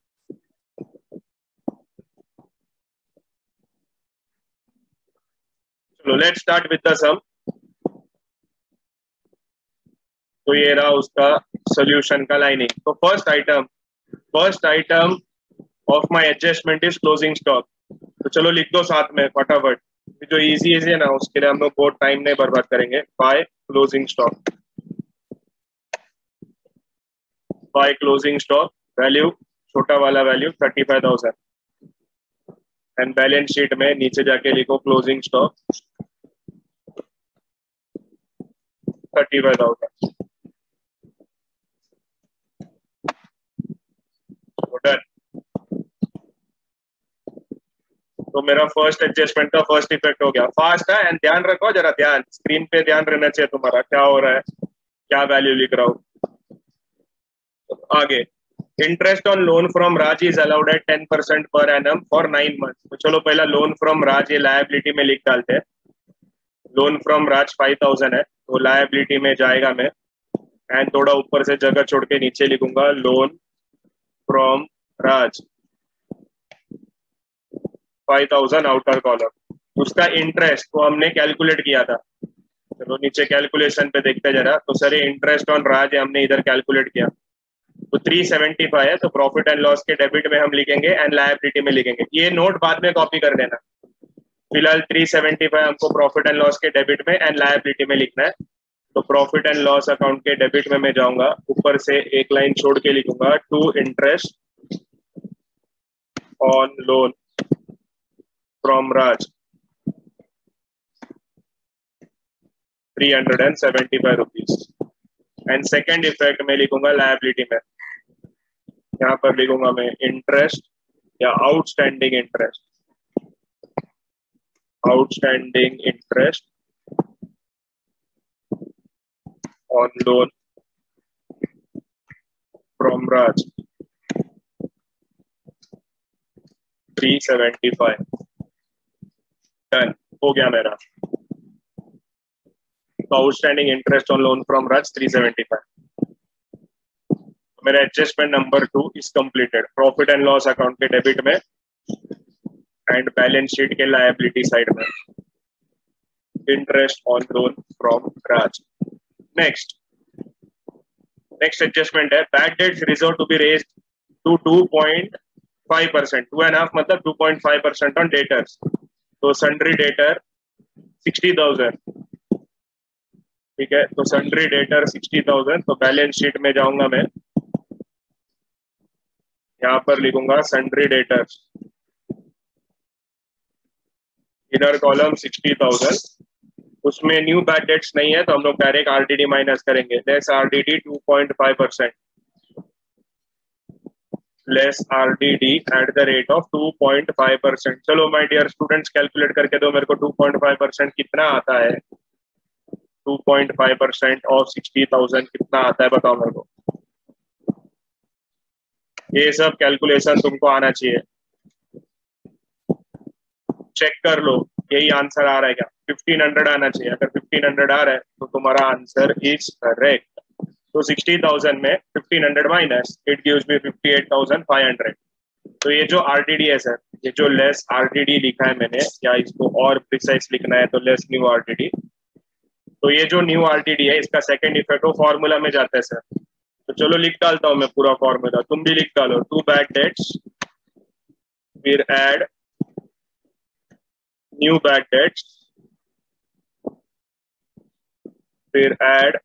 चलो लेट्स स्टार्ट विद द सम। तो ये रहा उसका सोल्यूशन का लाइनिंग। तो first item of my adjustment is closing stock. तो चलो लिख दो साथ में फटाफट, जो इजी है ना उसके लिए हम लोग बहुत टाइम नहीं बर्बाद करेंगे। By closing stock, by closing stock value, छोटा वाला वैल्यू 35,000 एंड बैलेंस शीट में नीचे जाके लिखो क्लोजिंग स्टॉक 35,000। डन। तो मेरा फर्स्ट एडजस्टमेंट का फर्स्ट इफेक्ट हो गया। फास्ट है, एंड ध्यान रखो जरा, ध्यान स्क्रीन पे ध्यान रहना चाहिए तुम्हारा, क्या हो रहा है, क्या वैल्यू लिख रहा हूँ। आगे, interest on loan from Raj is allowed at 10% per annum for 9 month. तो चलो पहला लोन फ्रॉम राज ये लायबिलिटी में लिख डालते हैं। लोन फ्रॉम राज 5,000 है, तो लायबिलिटी में जाएगा मैं, एंड थोड़ा ऊपर से जगह छोड़ के नीचे लिखूंगा loan from Raj 5,000 outer column. उसका इंटरेस्ट को हमने कैलकुलेट किया था, चलो नीचे कैलकुलेशन पे देखते जरा। तो सर ये इंटरेस्ट ऑन राज हमने इधर कैलकुलेट किया, तो 375 है, तो प्रॉफिट एंड लॉस के डेबिट में हम लिखेंगे एंड लायबिलिटी में लिखेंगे। ये नोट बाद में कॉपी कर लेना। फिलहाल 375 हमको प्रॉफिट एंड लॉस के डेबिट में एंड लायबिलिटी में लिखना है। तो प्रॉफिट एंड लॉस अकाउंट के डेबिट में मैं जाऊंगा, ऊपर से एक लाइन छोड़ के लिखूंगा to interest on loan from Raj 375 rupees, and second effect में लिखूंगा लायबिलिटी में, यहाँ पर लिखूंगा मैं इंटरेस्ट या outstanding interest, outstanding interest on loan from Raj 375। Done हो गया मेरा। तो outstanding interest on loan from Raj 375। मेरा adjustment number 2 is completed. Profit and loss account के डेबिट में एंड बैलेंस शीट के लायबिलिटी साइड में interest on loan from Raj. Next adjustment है bad debts reserve to be raised to 2.5%, 2.5 मतलब 2.5% on debtors. तो sundry debtor 60,000, ठीक है, तो सन्ड्री डेटर 60,000। तो बैलेंस शीट में जाऊंगा मैं, यहाँ पर लिखूंगा सन्ड्री डेटर, इधर कॉलम 60,000। उसमें न्यू बैड डेट्स नहीं है, तो हम लोग डायरेक्ट आरडीडी माइनस करेंगे। Less RDD 2.5%, less RDD eight the rate of 2.5%। चलो माय डियर स्टूडेंट्स कैलकुलेट करके दो मेरे को 2.5% कितना आता है। 2.5% ऑफ 60,000 कितना आता है बताओ मेरे को। ये सब कैलकुलेशन तुमको आना चाहिए, चेक कर लो यही आंसर आ रहा है क्या। 1500 आना चाहिए। अगर 1500 आ रहा है तो तुम्हारा आंसर इज करेक्ट। तो 60,000 में 1500 माइनस इट गिव्स मी 58,500। तो ये जो आरटीडी है सर, ये जो लेस आरटीडी लिखा है मैंने, या इसको और प्रिसाइज लिखना है तो लेस न्यू आरटीडी। तो ये जो न्यू आरटीडी है इसका सेकंड इफेक्ट वो फॉर्मूला में जाता है सर। तो चलो लिख डालता हूं मैं पूरा फॉर्मूला, तुम भी लिख डालो। टू बैड डेट्स फिर ऐड न्यू बैड डेट्स फिर ऐड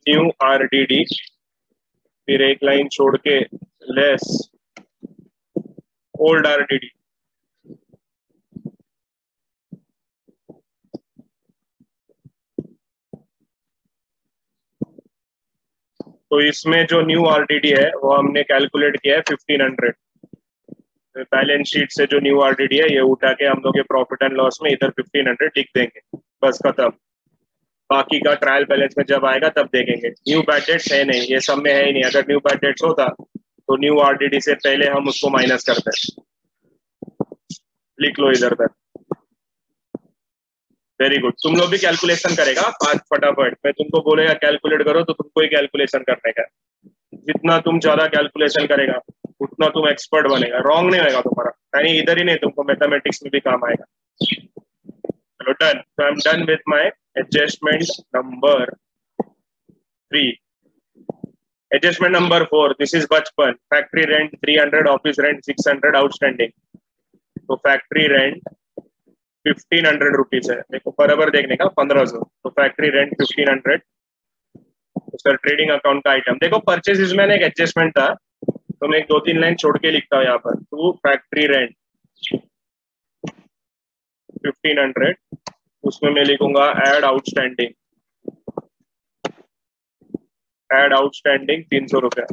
न्यू आरटीडी फिर एक लाइन छोड़ के लेस ओल्ड आरटीडी। तो इसमें जो न्यू आरटीडी है वो हमने कैलकुलेट किया है 1500। बैलेंस शीट से जो न्यू आरटीडी है ये उठा के हम लोग प्रॉफिट एंड लॉस में इधर 1500 लिख देंगे, बस खत्म। बाकी का ट्रायल बैलेंस में जब आएगा तब देखेंगे। न्यू बैड डेट्स है नहीं, ये सब में है ही नहीं। अगर न्यू बैड डेट्स होता तो न्यू आरटीडी से पहले हम उसको माइनस करते हैं। लिख लो इधर तक। Very good. तुम लोग भी कैलकुलेशन करेगा आज फटाफट। मैं तुमको बोलेगा कैलकुलेट करो तो तुमको ही कैलकुलेशन करने का। जितना तुम ज्यादा कैलकुलेशन करेगा उतना तुम एक्सपर्ट बनेगा। रॉन्ग नहीं होगा तुम्हारा, यानी इधर ही नहीं, तुमको मैथमेटिक्स में भी काम आएगा। चलो डन। तो I am done with my adjustment number 3। Adjustment number 4, this is बचपन। Factory rent 300, office rent 600 outstanding. तो फैक्ट्री रेंट 1500 रुपीज है, देखो बराबर देखने का 1500। तो फैक्ट्री रेंट 1500। तो सर ट्रेडिंग अकाउंट का आइटम देखो, परचेज में एक एडजस्टमेंट था तो मैं एक 2-3 लाइन छोड़ के लिखता हूँ यहाँ पर। टू फैक्ट्री रेंट 1500, उसमें मैं लिखूंगा एड आउटस्टैंडिंग। एड आउटस्टैंडिंग 300 रुपया।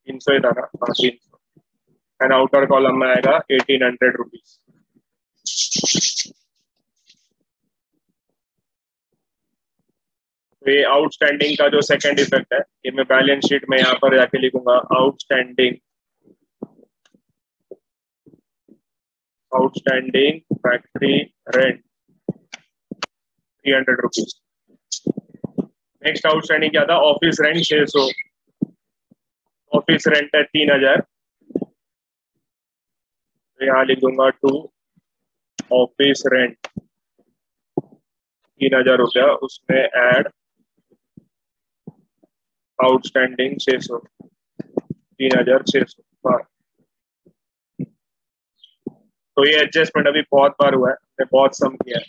300 ही था ना? हाँ 300। एंड आउटर कॉलम में आएगा 1800 रुपीज। ये आउटस्टैंडिंग का जो सेकंड इफेक्ट है ये मैं बैलेंस शीट में यहाँ पर जाके लिखूंगा। Outstanding factory rent 300 rupees. Next outstanding क्या था? Office rent 600। ऑफिस रेंट है 3000। तो यहाँ लिख दूंगा टू ऑफिस रेंट 3000 रुपया, उसमें ऐड आउटस्टैंडिंग 600। 3600। हाँ, तो ये एडजस्टमेंट अभी बहुत बार हुआ है, मैंने बहुत सम किया है।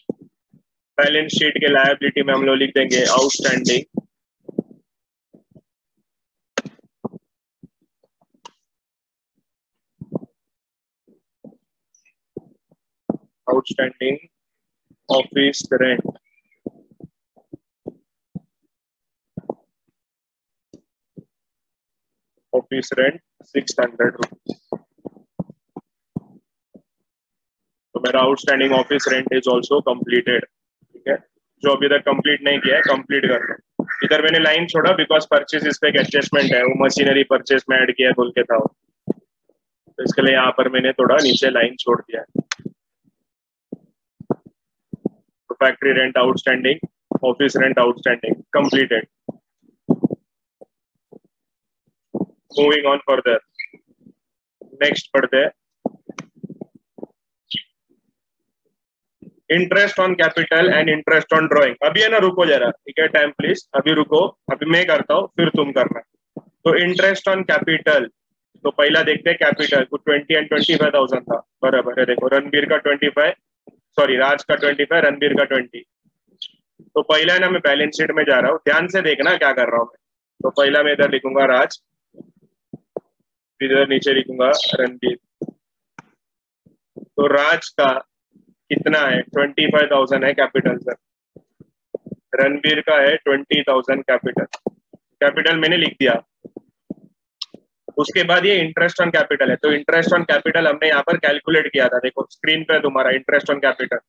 बैलेंस शीट के लायबिलिटी में हम लोग लिख देंगे outstanding office rent office rent 600 rupees. तो मेरा outstanding office rent is also completed. ठीक है, जो अभी तक कंप्लीट नहीं किया है कंप्लीट कर लो। इधर मैंने लाइन छोड़ा बिकॉज परचेज इस पे एक एडजस्टमेंट है, वो मशीनरी परचेज में ऐड किया बोल के था, तो इसके लिए यहाँ पर मैंने थोड़ा नीचे लाइन छोड़ दिया है। तो factory rent outstanding, office rent outstanding completed. Moving on further, next पढ़ते हैं interest on capital and interest on drawing. अभी है ना, रुको जरा, ठीक है, टाइम प्लीज, अभी रुको, अभी मैं करता हूँ फिर तुम करना। तो इंटरेस्ट ऑन कैपिटल, तो पहला देखते हैं कैपिटल को 20 एंड 25,000 था, बराबर है। देखो रणबीर का 25, सॉरी राज का 25, रणबीर का 20। तो पहला है ना, मैं बैलेंस शीट में जा रहा हूँ, ध्यान से देखना क्या कर रहा हूँ मैं। तो पहला मैं इधर लिखूंगा राज, इधर नीचे लिखूंगा रणबीर। तो राज का कितना है? 25,000 है कैपिटल सर। रणबीर का है 20,000 कैपिटल। कैपिटल मैंने लिख दिया। उसके बाद ये इंटरेस्ट ऑन कैपिटल है। तो इंटरेस्ट ऑन कैपिटल हमने यहाँ पर कैलकुलेट किया था, देखो स्क्रीन पे तुम्हारा इंटरेस्ट ऑन कैपिटल।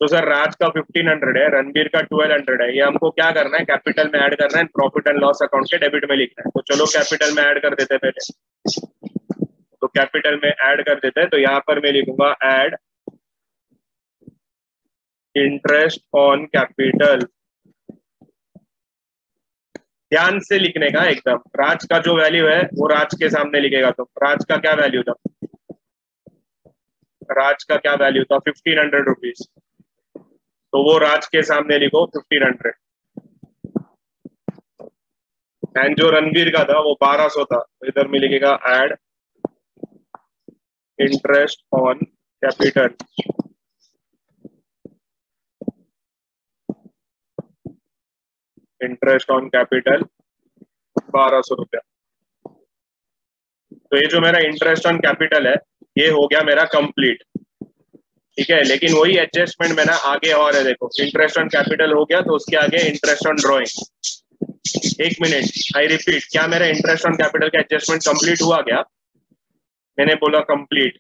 तो सर राज का 1500 है, रणबीर का 1200 है। ये हमको क्या करना है? कैपिटल में ऐड करना है, प्रॉफिट एंड लॉस अकाउंट के डेबिट में लिखना है। तो चलो कैपिटल में ऐड कर देते हैं पहले। तो कैपिटल में ऐड कर देते हैं। तो यहाँ पर मैं लिखूंगा ऐड इंटरेस्ट ऑन कैपिटल ध्यान से लिखने का एकदम। राज का जो वैल्यू है वो राज के सामने लिखेगा। तो राज का क्या वैल्यू था? राज का क्या वैल्यू था? 1500 रुपीज। तो वो राज के सामने लिखो 1500। एंड जो रणवीर का था वो 1200 था, तो इधर में लिखेगा add interest on capital. Interest on capital 1200 रुपया। तो ये जो मेरा इंटरेस्ट ऑन कैपिटल है ये हो गया मेरा कंप्लीट। ठीक है, लेकिन वही एडजस्टमेंट मैंने आगे और है। देखो इंटरेस्ट ऑन कैपिटल हो गया तो उसके आगे इंटरेस्ट ऑन ड्रॉइंग। एक मिनट, आई रिपीट, क्या मेरा इंटरेस्ट ऑन कैपिटल का एडजस्टमेंट कंप्लीट हुआ क्या? मैंने बोला कंप्लीट।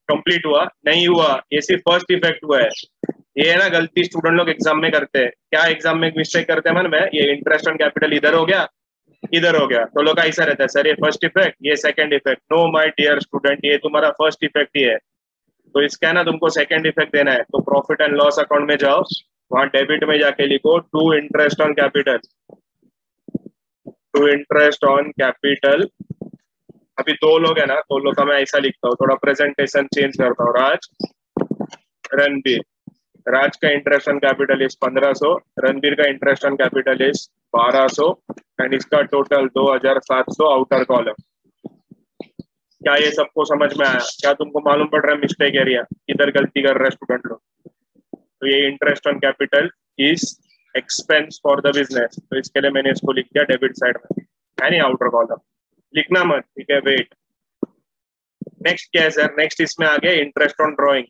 कंप्लीट हुआ? नहीं हुआ, ये सिर्फ फर्स्ट इफेक्ट हुआ है। ये है ना गलती स्टूडेंट लोग एग्जाम में करते हैं। क्या एग्जाम में मिस्टेक करते हैं मन में? ये इंटरेस्ट ऑन कैपिटल इधर हो गया, इधर हो गया, तो लोग ऐसा रहता है सर ये फर्स्ट इफेक्ट ये second effect. No my dear student, ये तुम्हारा फर्स्ट इफेक्ट ही है। तो इसका है ना तुमको सेकंड इफेक्ट देना है। तो प्रॉफिट एंड लॉस अकाउंट में जाओ, वहां डेबिट में जाके लिखो to interest on capital. To interest on capital. अभी दो लोग है ना, दो लोग का मैं ऐसा लिखता हूँ, थोड़ा प्रेजेंटेशन चेंज करता हूँ। राज, रणबीर। राज का interest on capital is 1500, Ranbir का interest on capital is 1200 and इसका टोटल 2700 आउटर कॉलम। क्या ये सबको समझ में आया? क्या तुमको मालूम पड़ रहा है मिस्टेक एरिया किधर गलती कर रहे हैं स्टूडेंट लोग? तो ये interest on capital is expense for the business, तो इसके लिए मैंने इसको लिख दिया डेबिट साइड में, है नहीं आउटर कॉलम। लिखना मत, ठीक है, वेट। नेक्स्ट क्या है सर? नेक्स्ट इसमें आ गया इंटरेस्ट ऑन ड्रॉइंग।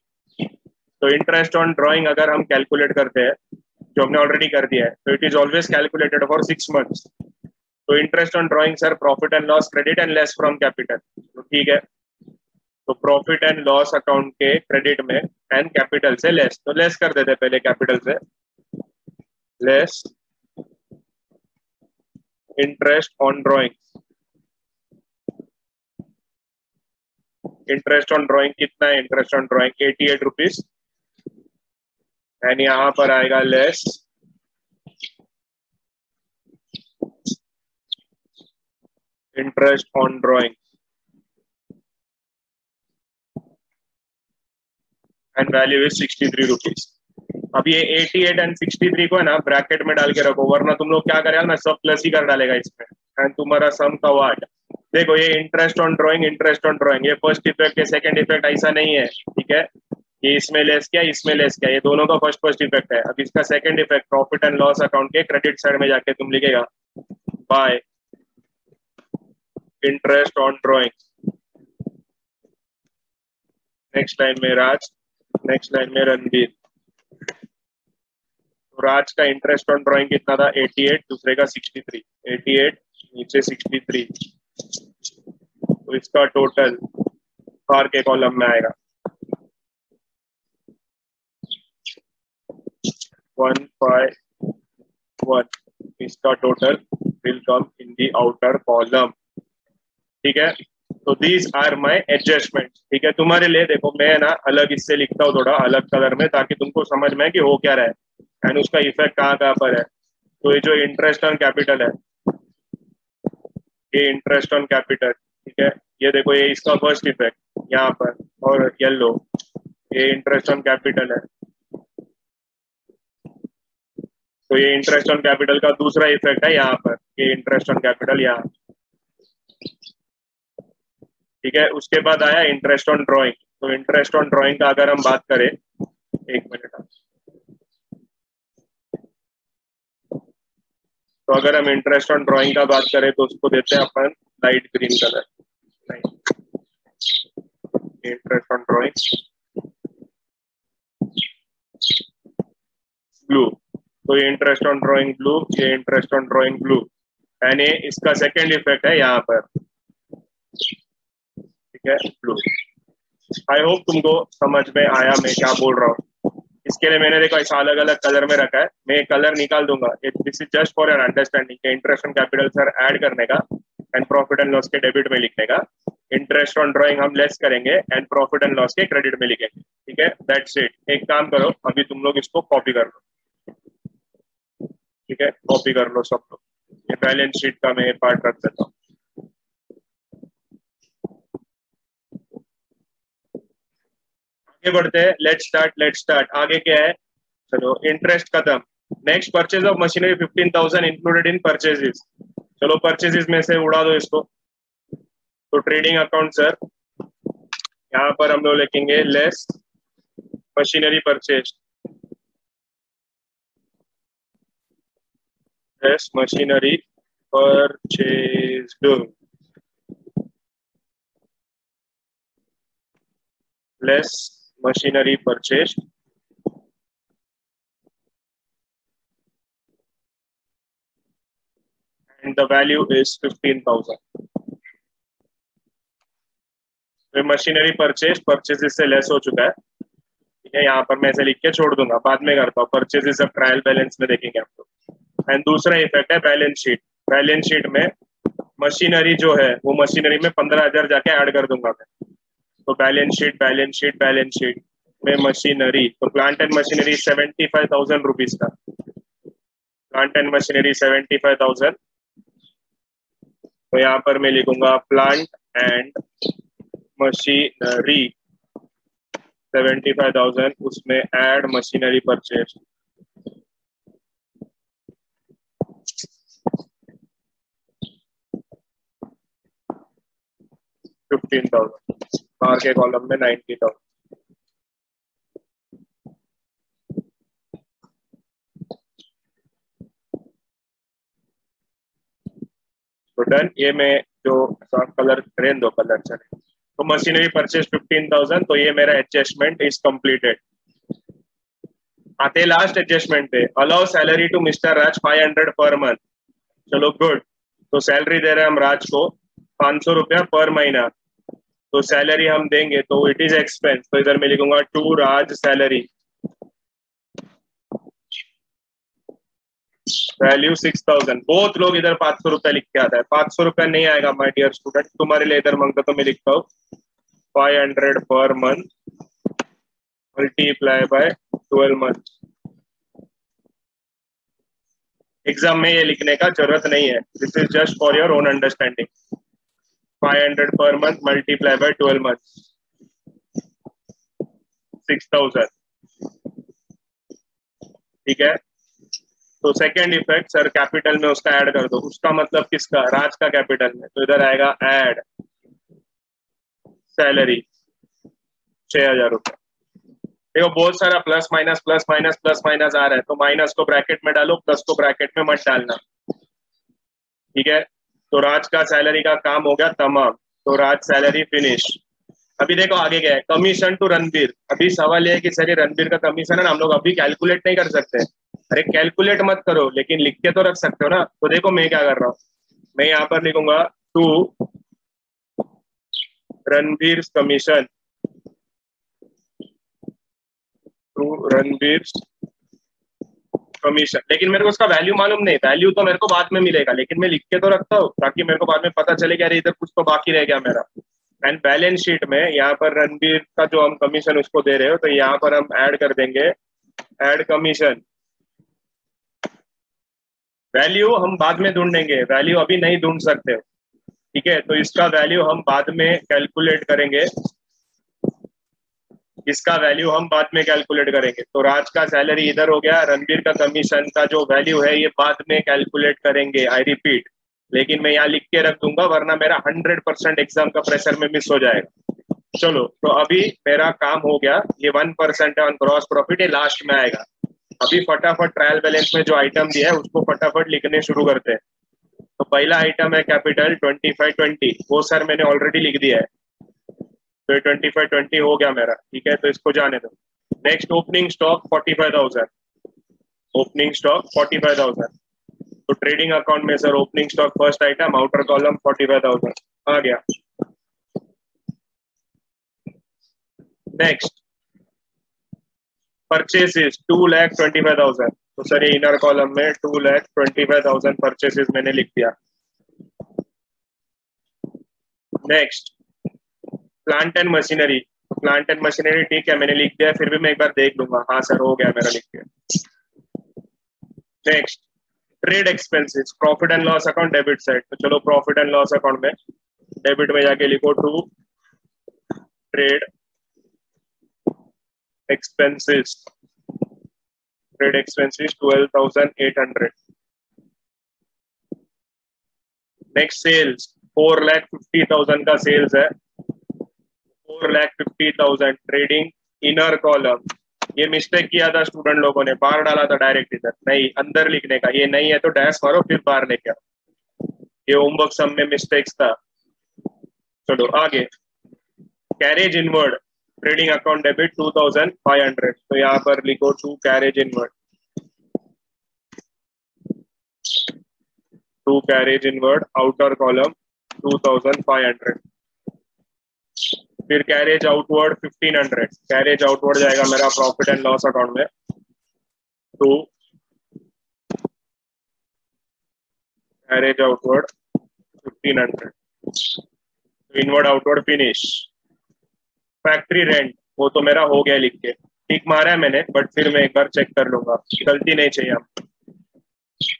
तो इंटरेस्ट ऑन ड्रॉइंग अगर हम कैलकुलेट करते हैं, जो हमने ऑलरेडी कर दिया है, तो it is always calculated for 6 months. तो interest on drawing sir profit and loss credit and less from capital. तो ठीक है, तो प्रॉफिट एंड लॉस अकाउंट के क्रेडिट में एंड कैपिटल से लेस, तो लेस कर देते पहले कैपिटल से। Less interest on drawing. Interest on drawing कितना है? Interest on drawing 88 rupees and यहां पर आएगा less interest on drawing and value is 63 rupees. अब ये 88 एंड 63 को है ना ब्रैकेट में डाल के रखो, वरना तुम लोग क्या करेगा ना सब प्लस ही कर डालेगा इसमें एंड तुम्हारा सम का वाट। देखो ये interest on drawing, interest on drawing, ये फर्स्ट इफेक्ट है, सेकंड इफेक्ट ऐसा नहीं है। ठीक है, ये इसमें लेस किया, इसमें लेस किया, ये दोनों का फर्स्ट फर्स्ट इफेक्ट है। अब इसका second effect profit and loss account के क्रेडिट साइड में जाके तुम लिखेगा bye interest on drawing. Next line में राज, नेक्स्ट लाइन में रणबीर। तो राज का इंटरेस्ट ऑन ड्रॉइंग कितना था? 88, दूसरे का 63। 88 नीचे 63, तो इसका टोटल कार के कॉलम में आएगा 151। इसका total will come in the outer column. ठीक है, तो दीज आर माय एडजस्टमेंट। ठीक है, तुम्हारे लिए देखो मैं ना अलग इससे लिखता हूँ, थोड़ा अलग कलर में, ताकि तुमको समझ में कि हो क्या रहा है एंड उसका इफेक्ट कहाँ कहाँ पर है। तो ये जो इंटरेस्ट ऑन कैपिटल है, ये इंटरेस्ट ऑन कैपिटल, ठीक है, ये देखो ये इसका फर्स्ट इफेक्ट यहाँ पर, और येलो ये इंटरेस्ट ऑन कैपिटल है। तो ये इंटरेस्ट ऑन कैपिटल का दूसरा इफेक्ट है यहाँ पर, ये इंटरेस्ट ऑन कैपिटल यहाँ। ठीक है, उसके बाद आया इंटरेस्ट ऑन ड्रॉइंग। तो इंटरेस्ट ऑन ड्रॉइंग का अगर हम बात करें, एक मिनट, तो अगर हम इंटरेस्ट ऑन ड्रॉइंग का बात करें तो उसको देते हैं अपन light green colour. Interest on drawing blue. तो ये इंटरेस्ट ऑन ड्रॉइंग ब्लू, ये interest on drawing blue and ये इसका सेकेंड इफेक्ट है यहाँ पर। ठीक है, ब्लू। आई होप तुमको समझ में आया मैं क्या बोल रहा हूँ। इसके लिए मैंने देखो ऐसा अलग अलग कलर में रखा है, मैं कलर निकाल दूंगा। This is just for your understanding. Interest on capital sir add करने का एंड प्रॉफिट एंड लॉस के डेबिट में लिखने का। इंटरेस्ट ऑन ड्रॉइंग हम लेस करेंगे एंड प्रॉफिट एंड लॉस के क्रेडिट में लिखेंगे। ठीक है, दैट्स इट। एक काम करो, अभी तुम लोग इसको कॉपी कर लो। ठीक है, कॉपी कर लो सब लोग। ये बैलेंस शीट का मैं पार्ट रख देता हूँ। आगे बढ़ते हैं, लेट्स स्टार्ट। आगे क्या है? चलो इंटरेस्ट खत्म। Next purchase of machinery 15,000 included in purchases. चलो परचेजेस में से उड़ा दो इसको। तो ट्रेडिंग अकाउंट सर, यहाँ पर हम लोग लिखेंगे less machinery purchase, less machinery purchased, less machinery purchased and the value is 15,000. तो मशीनरी परचेजेस से लेस हो चुका है, ठीक है। यहाँ पर मैं ऐसे लिख के छोड़ दूंगा, बाद में करता हूँ। परचेजेस अब ट्रायल बैलेंस में देखेंगे आप लोग। एंड दूसरा इफेक्ट है बैलेंस शीट। बैलेंस शीट में मशीनरी जो है वो मशीनरी में 15,000 जाके ऐड कर दूंगा मैं। तो बैलेंस शीट में मशीनरी, तो प्लांट एंड मशीनरी 75,000 रुपीज का, प्लांट एंड मशीनरी 75,000। तो यहाँ पर मैं लिखूंगा प्लांट एंड मशीनरी 75,000, उसमें ऐड मशीनरी परचेज 15,000, बाहर के कॉलम में 90,000। तो डन। ये मैं जो कलर रेन दो कलर चले। तो मशीनरी परचेज 15,000, तो ये मेरा एडजस्टमेंट इज कंप्लीटेड। आते लास्ट एडजस्टमेंट पे, allow salary to mister Raj 500 per month. चलो गुड। तो सैलरी दे रहे हैं हम राज को 500 रुपया पर महीना। तो सैलरी हम देंगे तो इट इज एक्सपेंस, तो इधर मैं लिखूंगा टू राज सैलरी, वैल्यू 6,000। बहुत लोग इधर 500 रुपया लिख के आता है, 500 रुपया नहीं आएगा माय डियर स्टूडेंट, तुम्हारे लिए इधर मांगता तो मैं लिखता हूँ 500 per month multiply by 12 month. Exam में ये लिखने का जरूरत नहीं है, this is just for your own understanding. 500 per month multiply by 12 month, 6,000, ठीक है। तो सेकेंड इफेक्ट सर, कैपिटल में उसका ऐड कर दो। उसका मतलब किसका? राज का कैपिटल में। तो इधर आएगा ऐड सैलरी 6,000 रुपये। देखो बहुत सारा प्लस माइनस आ रहा है, तो माइनस को ब्रैकेट में डालो, प्लस को ब्रैकेट में मत डालना, ठीक है। तो राज का सैलरी का काम हो गया तमाम। तो राज सैलरी फिनिश। अभी देखो आगे क्या है, कमीशन टू रणबीर। अभी सवाल ये है कि सर ये रणबीर का कमीशन है ना, हम लोग अभी कैलकुलेट नहीं कर सकते। अरे कैलकुलेट मत करो, लेकिन लिख के तो रख सकते हो ना। तो देखो मैं क्या कर रहा हूँ, मैं यहाँ पर लिखूंगा to Ranbir commission, to Ranbir commission. लेकिन मेरे को उसका वैल्यू मालूम नहीं, वैल्यू तो मेरे को बाद में मिलेगा, लेकिन मैं लिख के तो रखता हूँ ताकि मेरे को बाद में पता चले कि अरे इधर कुछ तो बाकी रह गया मेरा। एंड बैलेंस शीट में यहाँ पर रणबीर का जो हम कमीशन उसको दे रहे हो, तो यहाँ पर हम ऐड कर देंगे ऐड कमीशन। वैल्यू हम बाद में ढूंढेंगे, वैल्यू अभी नहीं ढूंढ सकते, ठीक है। तो इसका वैल्यू हम बाद में कैलकुलेट करेंगे, इसका वैल्यू हम बाद में कैलकुलेट करेंगे। तो राज का सैलरी इधर हो गया, रणबीर का कमीशन का जो वैल्यू है ये बाद में कैलकुलेट करेंगे, आई रिपीट। लेकिन मैं यहाँ लिख के रख दूंगा, वरना मेरा 100% एग्जाम का प्रेशर में मिस हो जाएगा। चलो तो अभी मेरा काम हो गया, ये 1% ऑन ग्रॉस प्रॉफिट, ये लास्ट में आएगा। अभी फटाफट ट्रायल बैलेंस में जो आइटम दिया है उसको फटाफट लिखने शुरू करते हैं। तो पहला आइटम है कैपिटल 2520, वो सर मैंने ऑलरेडी लिख दिया है। तो 2520 हो गया मेरा, ठीक है। तो इसको जाने दो। Next opening stock 45,000, opening stock 45,000। तो ट्रेडिंग अकाउंट में sir opening stock first item, outer column 45,000 आ गया। Next purchases 2,25,000। तो सर ये इनर कॉलम में 2,25,000 परचेसेस मैंने लिख दिया। Next plant and machinery, plant and machinery ठीक है मैंने लिख दिया, फिर भी मैं एक बार देख लूंगा। हाँ सर हो गया मेरा लिख दिया। Next trade expenses, profit and loss account debit side, तो चलो प्रॉफिट एंड लॉस अकाउंट में डेबिट में जाके लिखो to trade expenses, trade expenses 12,800। Next sales 4,50,000 का सेल्स है, 4,50,000 ट्रेडिंग इनर कॉलम। ये मिस्टेक किया था स्टूडेंट लोगों ने, बाहर डाला था डायरेक्ट, इधर नहीं अंदर लिखने का, ये नहीं है तो डैश मारो फिर बाहर लेके आओ, ये होमवर्क सब में मिस्टेक्स था। चलो आगे, carriage inward trading account debit 2,500, तो यहाँ पर लिखो to carriage inward, to carriage inward outer column 2,500। फिर कैरेज आउटवर्ड 1,500, कैरेज आउटवर्ड जाएगा मेरा प्रॉफिट एंड लॉस अकाउंट में, तो carriage outward 1,500, inward outward finish. Factory rent वो तो मेरा हो गया लिख के, ठीक मारा है मैंने, बट फिर मैं एक बार चेक कर लूंगा, गलती नहीं चाहिए हमको।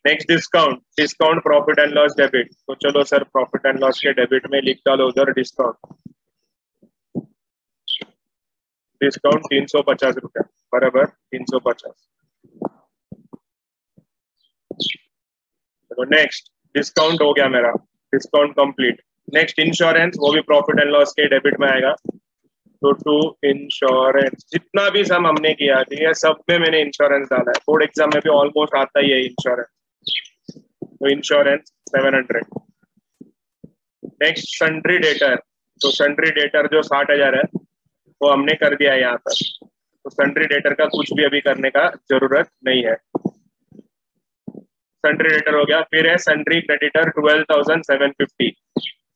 Next discount, discount profit and loss debit, तो चलो सर प्रॉफिट एंड लॉस के डेबिट में लिख डालो उधर डिस्काउंट, डिस्काउंट 350 रुपया बराबर 350। चलो नेक्स्ट डिस्काउंट हो गया मेरा, डिस्काउंट कंप्लीट। नेक्स्ट इंश्योरेंस, वो भी प्रॉफिट एंड लॉस के डेबिट में आएगा, तो टू इंश्योरेंस, जितना भी सम हमने किया ठीक है सब में मैंने इंश्योरेंस डाला है, बोर्ड एग्जाम में भी ऑलमोस्ट आता ही है इंश्योरेंस, तो इंश्योरेंस 700। नेक्स्ट सन्ड्री डेटर, तो सन्ड्री डेटर जो 60,000 है वो हमने कर दिया है यहाँ पर, तो सन्ड्री डेटर का कुछ भी अभी करने का जरूरत नहीं है, सन्ड्री डेटर हो गया। फिर है सन्ड्री क्रेडिटर 12,750,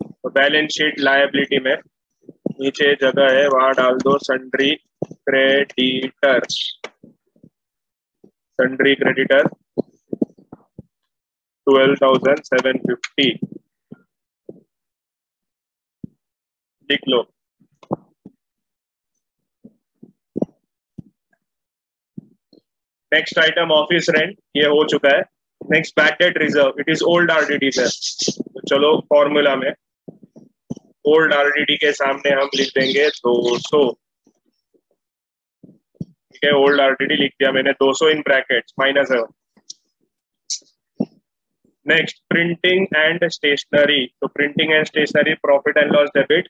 तो बैलेंस शीट लायबिलिटी में नीचे जगह है वहां डाल दो सन्ड्री क्रेडिटर, सन्ड्री क्रेडिटर 12,750 लिख लो। नेक्स्ट आइटम ऑफिस रेंट, ये हो चुका है। Next bad debt reserve, it is old RDD sir, तो चलो फॉर्मूला में ओल्ड आरडीडी के सामने हम लिख देंगे 200, ठीक है, ओल्ड आरडीडी लिख दिया मैंने 200 इन ब्रैकेट्स माइनस है। नेक्स्ट प्रिंटिंग एंड स्टेशनरी, तो printing and stationery profit and loss debit,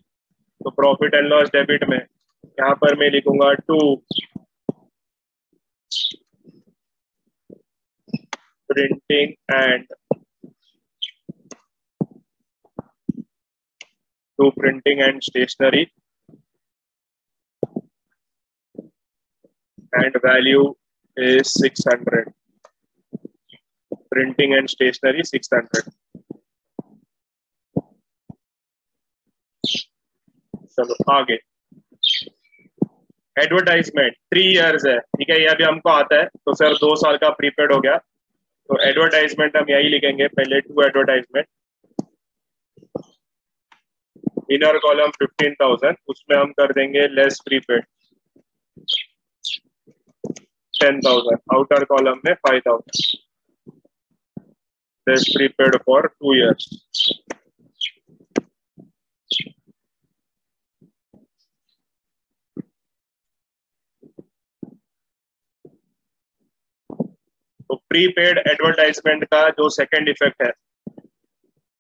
तो प्रॉफिट एंड लॉस डेबिट में यहाँ पर मैं लिखूंगा to printing and stationery and value is 600, printing and stationery 600। चलो आगे, एडवर्टाइजमेंट 3 इयर्स है, ठीक है, ये अभी हमको आता है, तो सर 2 साल का प्रीपेड हो गया, तो एडवर्टाइजमेंट हम यही लिखेंगे पहले, टू एडवर्टाइजमेंट, इनर कॉलम 15,000, उसमें हम कर देंगे लेस प्रीपेड 10,000, आउटर कॉलम में 5,000, लेस प्रीपेड फॉर 2 years। तो प्रीपेड एडवर्टाइजमेंट का जो सेकंड इफेक्ट है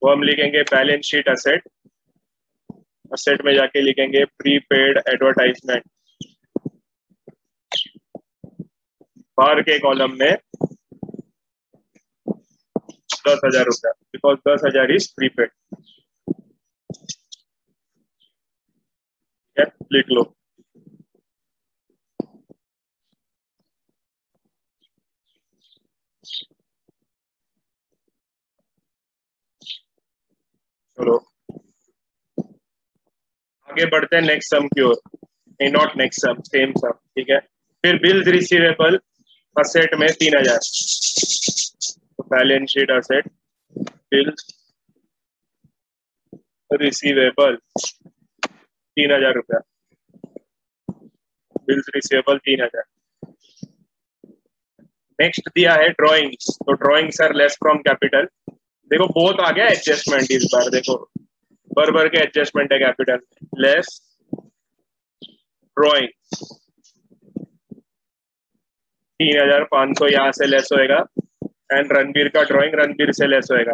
वो हम लिखेंगे बैलेंस शीट असेट, असेट में जाके लिखेंगे प्रीपेड एडवर्टाइजमेंट, बाहर के कॉलम में 10,000 रुपया, बिकॉज 10,000 इज प्रीपेड, लिख लो। चलो आगे बढ़ते हैं नेक्स्ट सम की ओर, नहीं नॉट नेक्स्ट सम, सेम सम, ठीक है। फिर बिल्स रिसीवेबल असेट में 3,000, तो balance sheet asset bills receivable 3,000 रुपया, बिल्स रिसीवेबल 3,000। नेक्स्ट दिया है ड्रॉइंग्स, तो drawings are less from capital. देखो बहुत आ गया एडजस्टमेंट इस बार, देखो भर के एडजस्टमेंट है कैपिटल, लेस ड्रॉइंग 3,500 यहाँ से लेस होएगा, एंड रणबीर का ड्राइंग रणबीर से लेस होएगा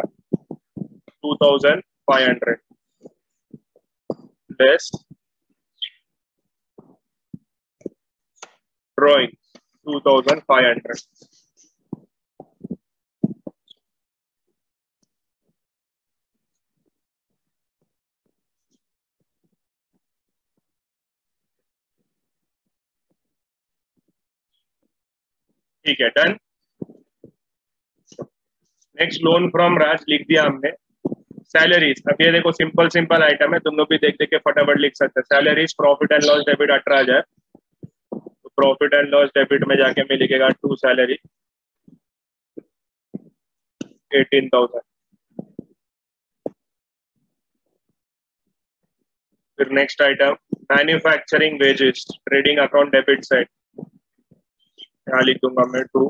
2,500 लेस ड्राइंग 2,500। ठीक है, डन। नेक्स्ट लोन फ्रॉम राज लिख दिया हमने। सैलरीज, अब ये देखो सिंपल सिंपल आइटम है, तुम लोग भी देख देख के फटाफट लिख सकते हैं। Salaries profit and loss debit 18,000, तो प्रॉफिट एंड लॉस डेबिट में जाके मैं लिखेगा टू सैलरी 18,000। फिर next item manufacturing wages trading account debit side, यहाँ लिख दूंगा मैं to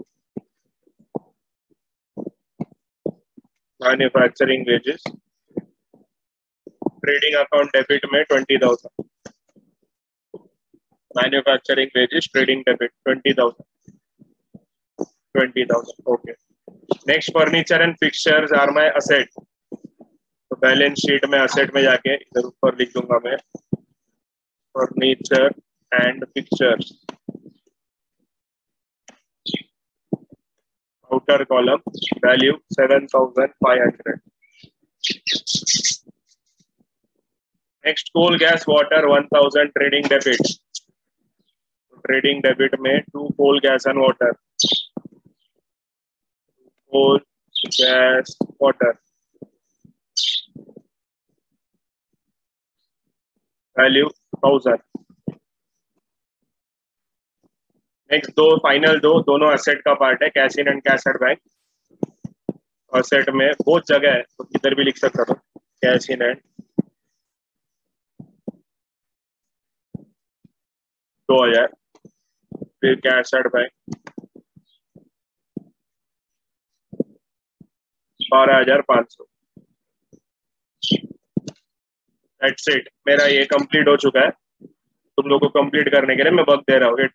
manufacturing wages trading account debit में 20,000, manufacturing wages trading debit 20,000 okay. Next furniture and fixtures are my asset, तो बैलेंस शीट में असेट में जाके इधर ऊपर लिख दूंगा मैं furniture and fixtures, outer column value 7,500। next coal gas water 1,000 trading debit, trading debit में to coal gas and water, coal gas water value 1,000। Next दो फाइनल दोनों असेट का पार्ट है, cash in and cash at bank. Asset में बहुत जगह है तो किधर भी लिख सकता था, कैश इन एंड 2,000, फिर cash at bank 12,500। That's it, मेरा ये कंप्लीट हो चुका है। तुम लोगों को कंप्लीट करने के लिए मैं वक्त दे रहा हूँ,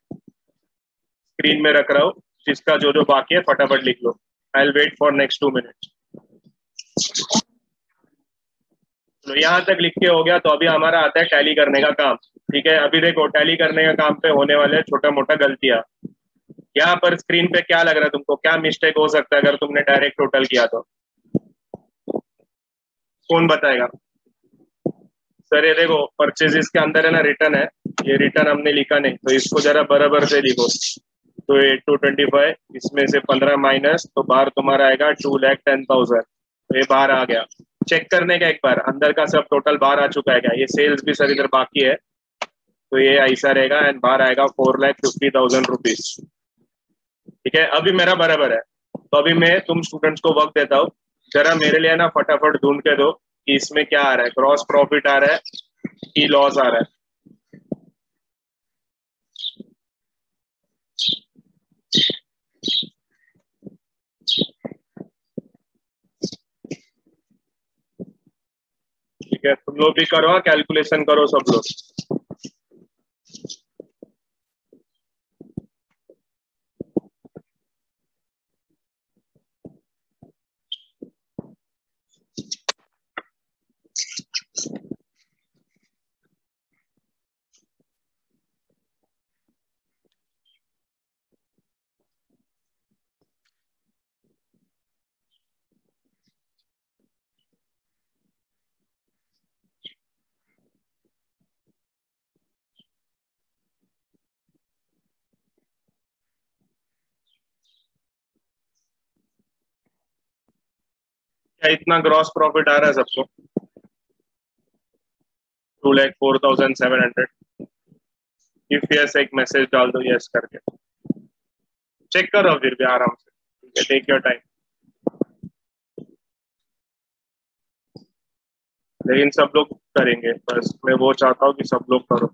स्क्रीन में रख रहा हूँ, जिसका जो जो बाकी है फटाफट लिख लो। I will wait for next 2 minutes. तो यहाँ तक लिख के हो गया, तो अभी हमारा आता है टैली करने का काम। ठीक है, अभी देखो टैली करने का काम पे होने वाले छोटा मोटा गलतियां। यहाँ पर स्क्रीन पे क्या लग रहा है तुमको, क्या मिस्टेक हो सकता है अगर तुमने डायरेक्ट टोटल किया तो? कौन बताएगा? सर ये देखो परचेजेस के अंदर है ना रिटर्न है, ये रिटर्न हमने लिखा नहीं, तो इसको जरा बराबर से लिखो। तो 8,225 इसमें से 15 माइनस, तो बाहर तुम्हारा आएगा 2,10,000, तो ये बाहर आ गया। चेक करने का एक बार अंदर का सब टोटल बाहर आ चुका है क्या? ये सेल्स भी सर इधर बाकी है, तो ये ऐसा रहेगा एंड बाहर आएगा 4,50,000 रुपीज। ठीक है, अभी मेरा बराबर है। तो अभी मैं तुम स्टूडेंट्स को वक्त देता हूँ, जरा मेरे लिए ना फटाफट ढूंढ के दो कि इसमें क्या आ रहा है, क्रॉस प्रॉफिट आ रहा है कि लॉस आ रहा है। ठीक है, तुम लोग भी करो, कैलकुलेशन करो सब लोग। क्या इतना ग्रॉस प्रॉफिट आ रहा है सबको? 2,04,700। इफ यस एक मैसेज डाल दो यस करके, चेक करो फिर भी आराम से। ठीक है, टेक योर टाइम, लेकिन सब लोग करेंगे, बस मैं वो चाहता हूँ कि सब लोग करो।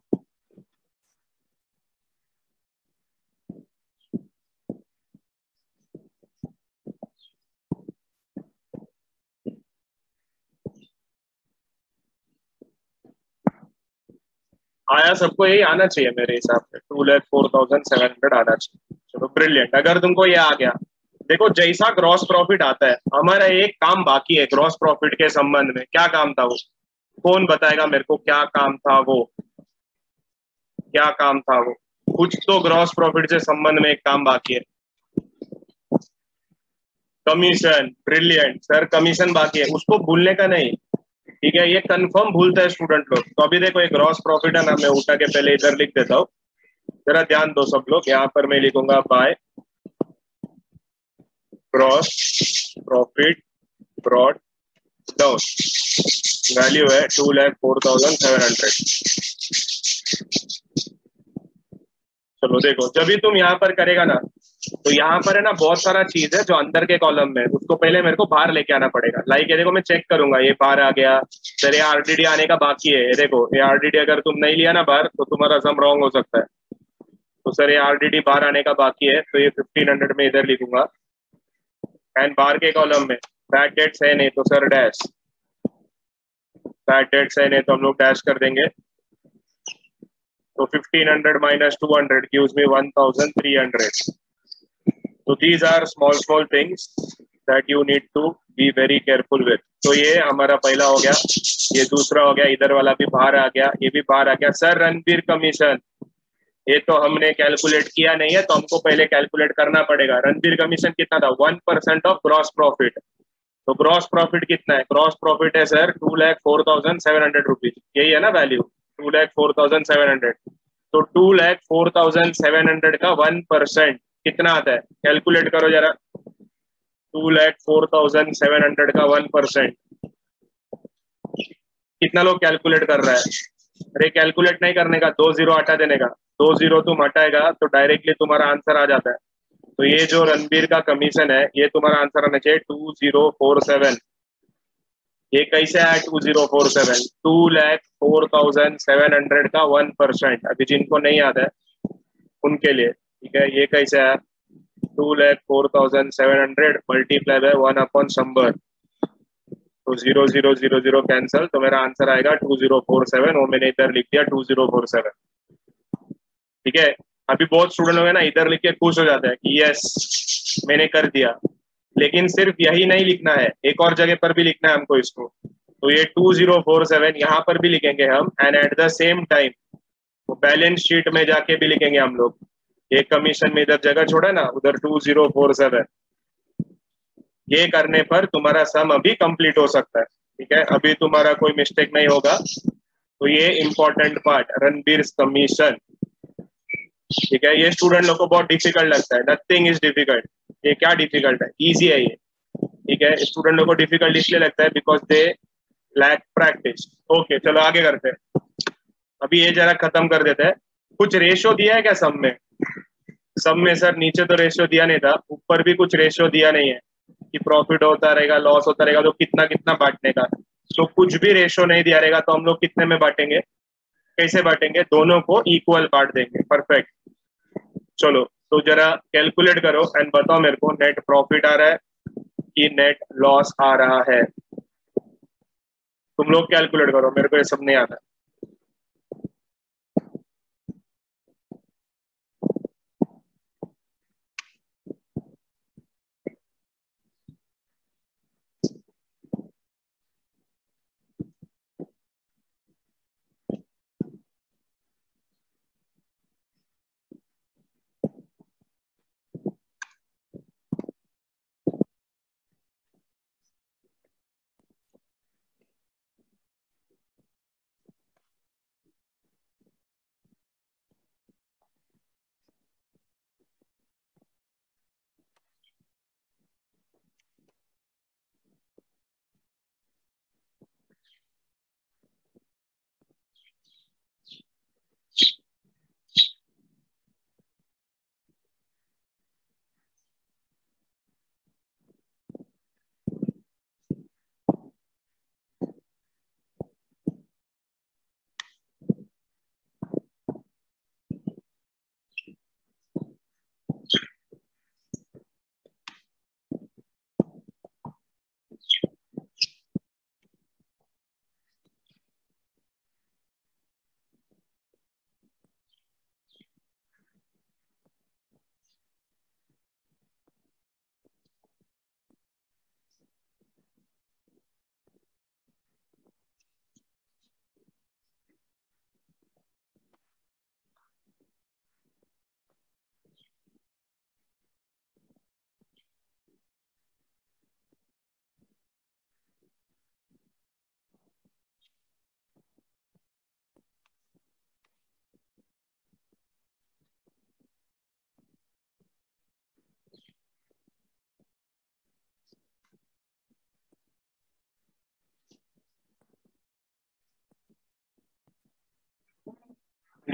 आया सबको, यही आना चाहिए मेरे हिसाब से, 2,04,700 आना चाहिए। चलो ब्रिलियंट, अगर तुमको ये आ गया। देखो जैसा ग्रॉस प्रॉफिट आता है, हमारा एक काम बाकी है ग्रॉस प्रॉफिट के संबंध में। क्या काम था वो? कौन बताएगा मेरे को क्या काम था वो? क्या काम था वो? कुछ तो ग्रॉस प्रॉफिट से संबंध में एक काम बाकी है। कमीशन, ब्रिलियंट सर, कमीशन बाकी है, उसको भूलने का नहीं। ठीक है, ये कंफर्म भूलता है स्टूडेंट लोग। तो अभी देखो, एक ग्रॉस प्रॉफिट है ना, मैं उठा के पहले इधर लिख देता हूँ। जरा ध्यान दो सब लोग, यहाँ पर मैं लिखूंगा by gross profit brought down. Value है 2,04,700। चलो देखो, जब भी तुम यहाँ पर करेगा ना, तो यहाँ पर है ना बहुत सारा चीज है जो अंदर के कॉलम में है, उसको पहले मेरे को बाहर लेके आना पड़ेगा। लाइक ये देखो, मैं चेक करूंगा, ये बाहर आ गया। सर ये आरडीडी आने का बाकी है, ये देखो ये आरडीडी अगर तुम नहीं लिया ना बाहर, तो तुम्हारा सम रॉन्ग हो सकता है। तो सर ये आरडीडी बाहर आने का बाकी है, तो ये 1,500 में इधर लिखूंगा। एंड बाहर के कॉलम में बैड डेट्स है नहीं, तो सर डैश। बैड डेट्स है नहीं तो हम लोग डैश कर देंगे। तो 1,500 minus 200 gives me 1,300. So these are small things that you need to be very careful with. तो ये हमारा पहला हो गया, ये दूसरा हो गया, इधर वाला भी बाहर आ गया, ये भी बाहर आ गया। सर रणबीर कमीशन, ये तो हमने कैलकुलेट किया नहीं है, तो हमको पहले कैलकुलेट करना पड़ेगा। रणबीर कमीशन कितना था? 1% ऑफ ग्रॉस प्रॉफिट। तो ग्रॉस प्रॉफिट कितना है? ग्रॉस प्रॉफिट है सर 2,04,700 रुपीज, यही है ना वैल्यू? 2,04,700। तो 2,04,700 का 1% कितना आता है? कैलकुलेट करो जरा। 2,04,700 का 1% कितना लोग कैलकुलेट कर रहा है? अरे कैलकुलेट नहीं करने का, 2 जीरो हटा देने का। 2 जीरो तुम हटाएगा तो डायरेक्टली तुम्हारा आंसर आ जाता है। तो ये जो रणबीर का कमीशन है, ये तुम्हारा आंसर आना चाहिए 2,047। ये कैसे आया 2,047? 2,04,700 का 1%। अभी जिनको नहीं याद है उनके लिए, ठीक है, ये कैसे आया? 2,04,700 मल्टीप्लाई बाय 1/100। तो 0,0,0,0 कैंसल, तो मेरा आंसर आएगा 2,047। वो मैंने इधर लिख दिया 2,047। ठीक है, अभी बहुत स्टूडेंट लोग है ना, इधर लिख के खुश हो जाता है कि यस मैंने कर दिया। लेकिन सिर्फ यही नहीं लिखना है, एक और जगह पर भी लिखना है हमको इसको। तो ये 2,047 यहाँ पर भी लिखेंगे हम, and at the same time वो बैलेंस शीट में जाके भी लिखेंगे हम लोग। एक कमीशन में इधर जगह छोड़ा ना, उधर 2,047। ये करने पर तुम्हारा सम अभी कंप्लीट हो सकता है। ठीक है, अभी तुम्हारा कोई मिस्टेक नहीं होगा। तो ये इंपॉर्टेंट पार्ट, रणबीर कमीशन। ठीक है, ये स्टूडेंट लोग को बहुत डिफिकल्ट लगता है। Nothing is difficult. ये क्या डिफिकल्ट है? इजी है ये। ठीक है, स्टूडेंट लोग को डिफिकल्ट इसलिए लगता है because they lack practice. Okay चलो आगे करते हैं। अभी ये जरा खत्म कर देते हैं। कुछ रेशियो दिया है क्या सब में? सब में सर नीचे तो रेशियो दिया नहीं था, ऊपर भी कुछ रेशियो दिया नहीं है कि प्रॉफिट होता रहेगा लॉस होता रहेगा तो कितना कितना बांटने का। तो कुछ भी रेशियो नहीं दिया रहेगा तो हम लोग कितने में बांटेंगे? कैसे बांटेंगे? दोनों को इक्वल बांट देंगे। परफेक्ट। चलो तो जरा कैलकुलेट करो एंड बताओ मेरे को, नेट प्रॉफिट आ रहा है कि नेट लॉस आ रहा है? तुम लोग कैलकुलेट करो, मेरे को ये सब नहीं आता।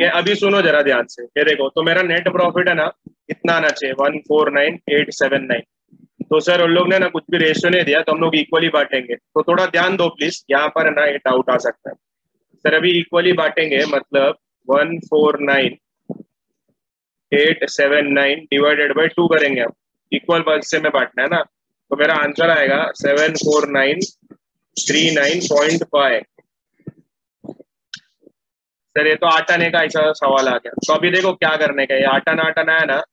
ठीक है, अभी सुनो जरा ध्यान से, ये देखो तो मेरा नेट प्रॉफिट है ना कितना आना चाहिए 149879। तो सर उन लोग ने ना कुछ भी रेशियो नहीं दिया तो हम लोग इक्वली बांटेंगे, तो थोड़ा ध्यान दो प्लीज, यहाँ पर ना ये डाउट आ सकता है। सर अभी इक्वली बांटेंगे मतलब 149879 डिवाइडेड बाई 2 करेंगे हम, इक्वल वर्ग से में बांटना है ना, तो मेरा आंसर आएगा 749395। सर ये तो आठ आने का ऐसा सवाल आ गया, तो अभी देखो क्या करने का, ये आठ आना है ना,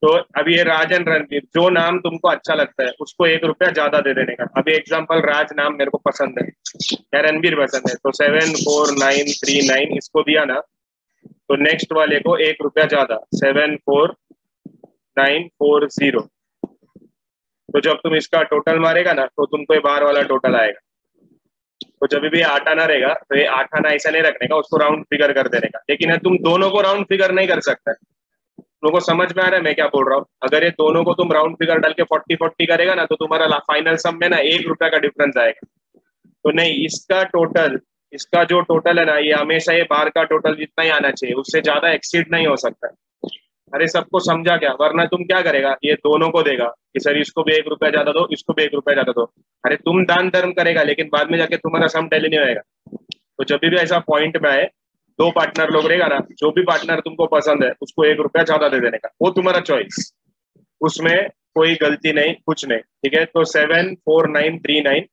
तो अभी ये राजन रणवीर जो नाम तुमको अच्छा लगता है उसको 1 रुपया ज्यादा दे देने का। अभी एग्जांपल राज नाम मेरे को पसंद है या रणवीर पसंद है, तो 74939 इसको दिया ना, तो नेक्स्ट वाले को 1 रुपया ज्यादा 74940। तो जब तुम इसका टोटल मारेगा ना तो तुमको ये बाहर वाला टोटल आएगा। तो जब भी आठ आना रहेगा तो ये आठ आना ऐसा नहीं रखने का, उसको राउंड फिगर कर देने का। लेकिन तुम दोनों को राउंड फिगर नहीं कर सकता है। तुम को समझ में आ रहा है मैं क्या बोल रहा हूँ? अगर ये दोनों को तुम राउंड फिगर डाल के 40-40 करेगा ना तो तुम्हारा फाइनल सम में ना 1 रुपया का डिफरेंस आएगा। तो नहीं, इसका जो टोटल है ना ये हमेशा ये बाहर का टोटल जितना ही आना चाहिए, उससे ज्यादा एक्सीड नहीं हो सकता। अरे सबको समझा क्या? वरना तुम क्या करेगा, ये दोनों को देगा कि सर इसको भी 1 रुपया ज्यादा दो, इसको भी 1 रुपया ज्यादा दो। अरे तुम दान धर्म करेगा लेकिन बाद में जाके तुम्हारा सम टैली नहीं होएगा। तो जब भी ऐसा पॉइंट में आए, दो पार्टनर लोग रहेगा ना, जो भी पार्टनर तुमको पसंद है उसको 1 रुपया ज्यादा दे देने का, वो तुम्हारा चॉइस, उसमें कोई गलती नहीं, कुछ नहीं। ठीक है, तो 74939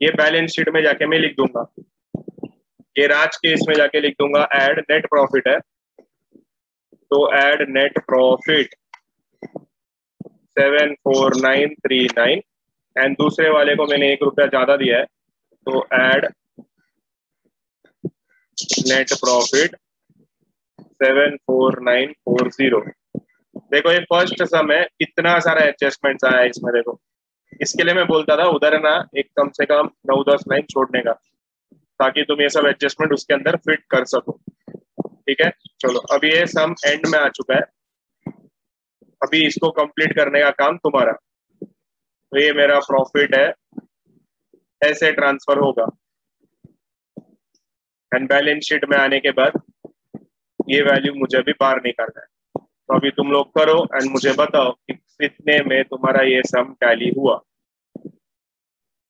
ये बैलेंस शीट में जाके मैं लिख दूंगा, ये राज के इसमें जाके लिख दूंगा एड नेट प्रॉफिट है, तो एड नेट प्रॉफिट 74939 एंड दूसरे वाले को मैंने 1 रुपया ज्यादा दिया है, तो एड नेट प्रॉफिट 74940। देखो ये फर्स्ट सम है, कितना सारा एडजस्टमेंट आया है इसमें। देखो इसके लिए मैं बोलता था उधर ना एक कम से कम 9-10 लाइन छोड़ने का, ताकि तुम ये सब एडजस्टमेंट उसके अंदर फिट कर सको। ठीक है, चलो अभी ये सम एंड में आ चुका है, अभी इसको कंप्लीट करने का काम तुम्हारा। तो ये मेरा प्रॉफिट है, ऐसे ट्रांसफर होगा एंड बैलेंस शीट में आने के बाद ये वैल्यू मुझे भी बाहर निकालना है। तो अभी तुम लोग करो एंड मुझे बताओ कि कितने में तुम्हारा ये सम टैली हुआ।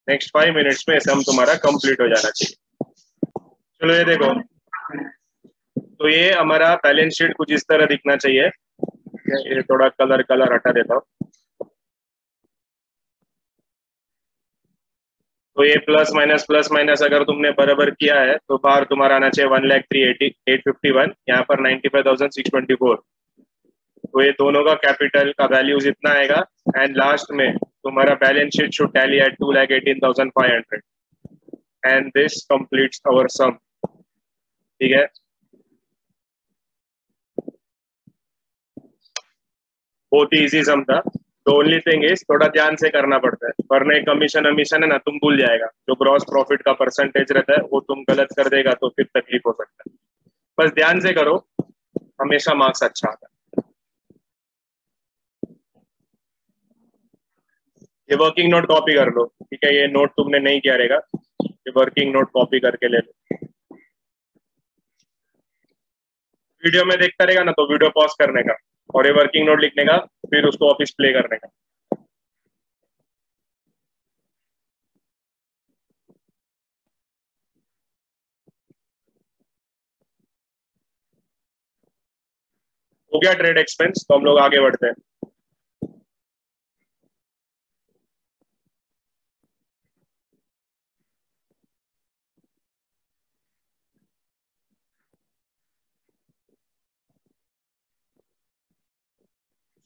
नेक्स्ट 5 मिनट्स में सम तुम्हारा कंप्लीट हो जाना चाहिए। चलो ये देखो, तो ये हमारा बैलेंस शीट कुछ इस तरह दिखना चाहिए। ये थोड़ा कलर हटा देता हूँ। तो ये प्लस माइनस अगर तुमने बराबर किया है तो बाहर तुम्हारा आना चाहिए 1,03,851, यहाँ पर 95,624। तो ये दोनों का कैपिटल का वैल्यू जितना आएगा एंड लास्ट में तुम्हारा balance sheet should tally at 2,18,500 and this completes our sum. ठीक है, बहुत ही इजी सम था। तो ओनली थिंग इज थोड़ा ध्यान से करना पड़ता है, वरना कमीशन है ना तुम भूल जाएगा, जो ग्रॉस प्रॉफिट का परसेंटेज रहता है वो तुम गलत कर देगा तो फिर तकलीफ हो सकता है। बस ध्यान से करो, हमेशा मार्क्स अच्छा आता है। ये वर्किंग नोट कॉपी कर लो। ठीक है, ये नोट तुमने नहीं किया रहेगा, ये वर्किंग नोट कॉपी करके ले लो। वीडियो में देखता रहेगा ना तो वीडियो पॉज करने का और ये वर्किंग नोट लिखने का, फिर उसको ऑफिस प्ले करने का। हो गया ट्रेड एक्सपेंस, तो हम लोग आगे बढ़ते हैं।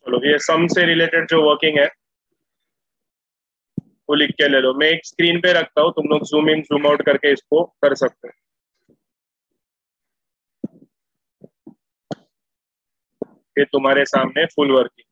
चलो ये सम से रिलेटेड जो वर्किंग है वो लिख के ले लो। मैं एक स्क्रीन पे रखता हूँ, तुम लोग जूम इन जूम आउट करके इसको कर सकते हो। ये तुम्हारे सामने फुल वर्किंग।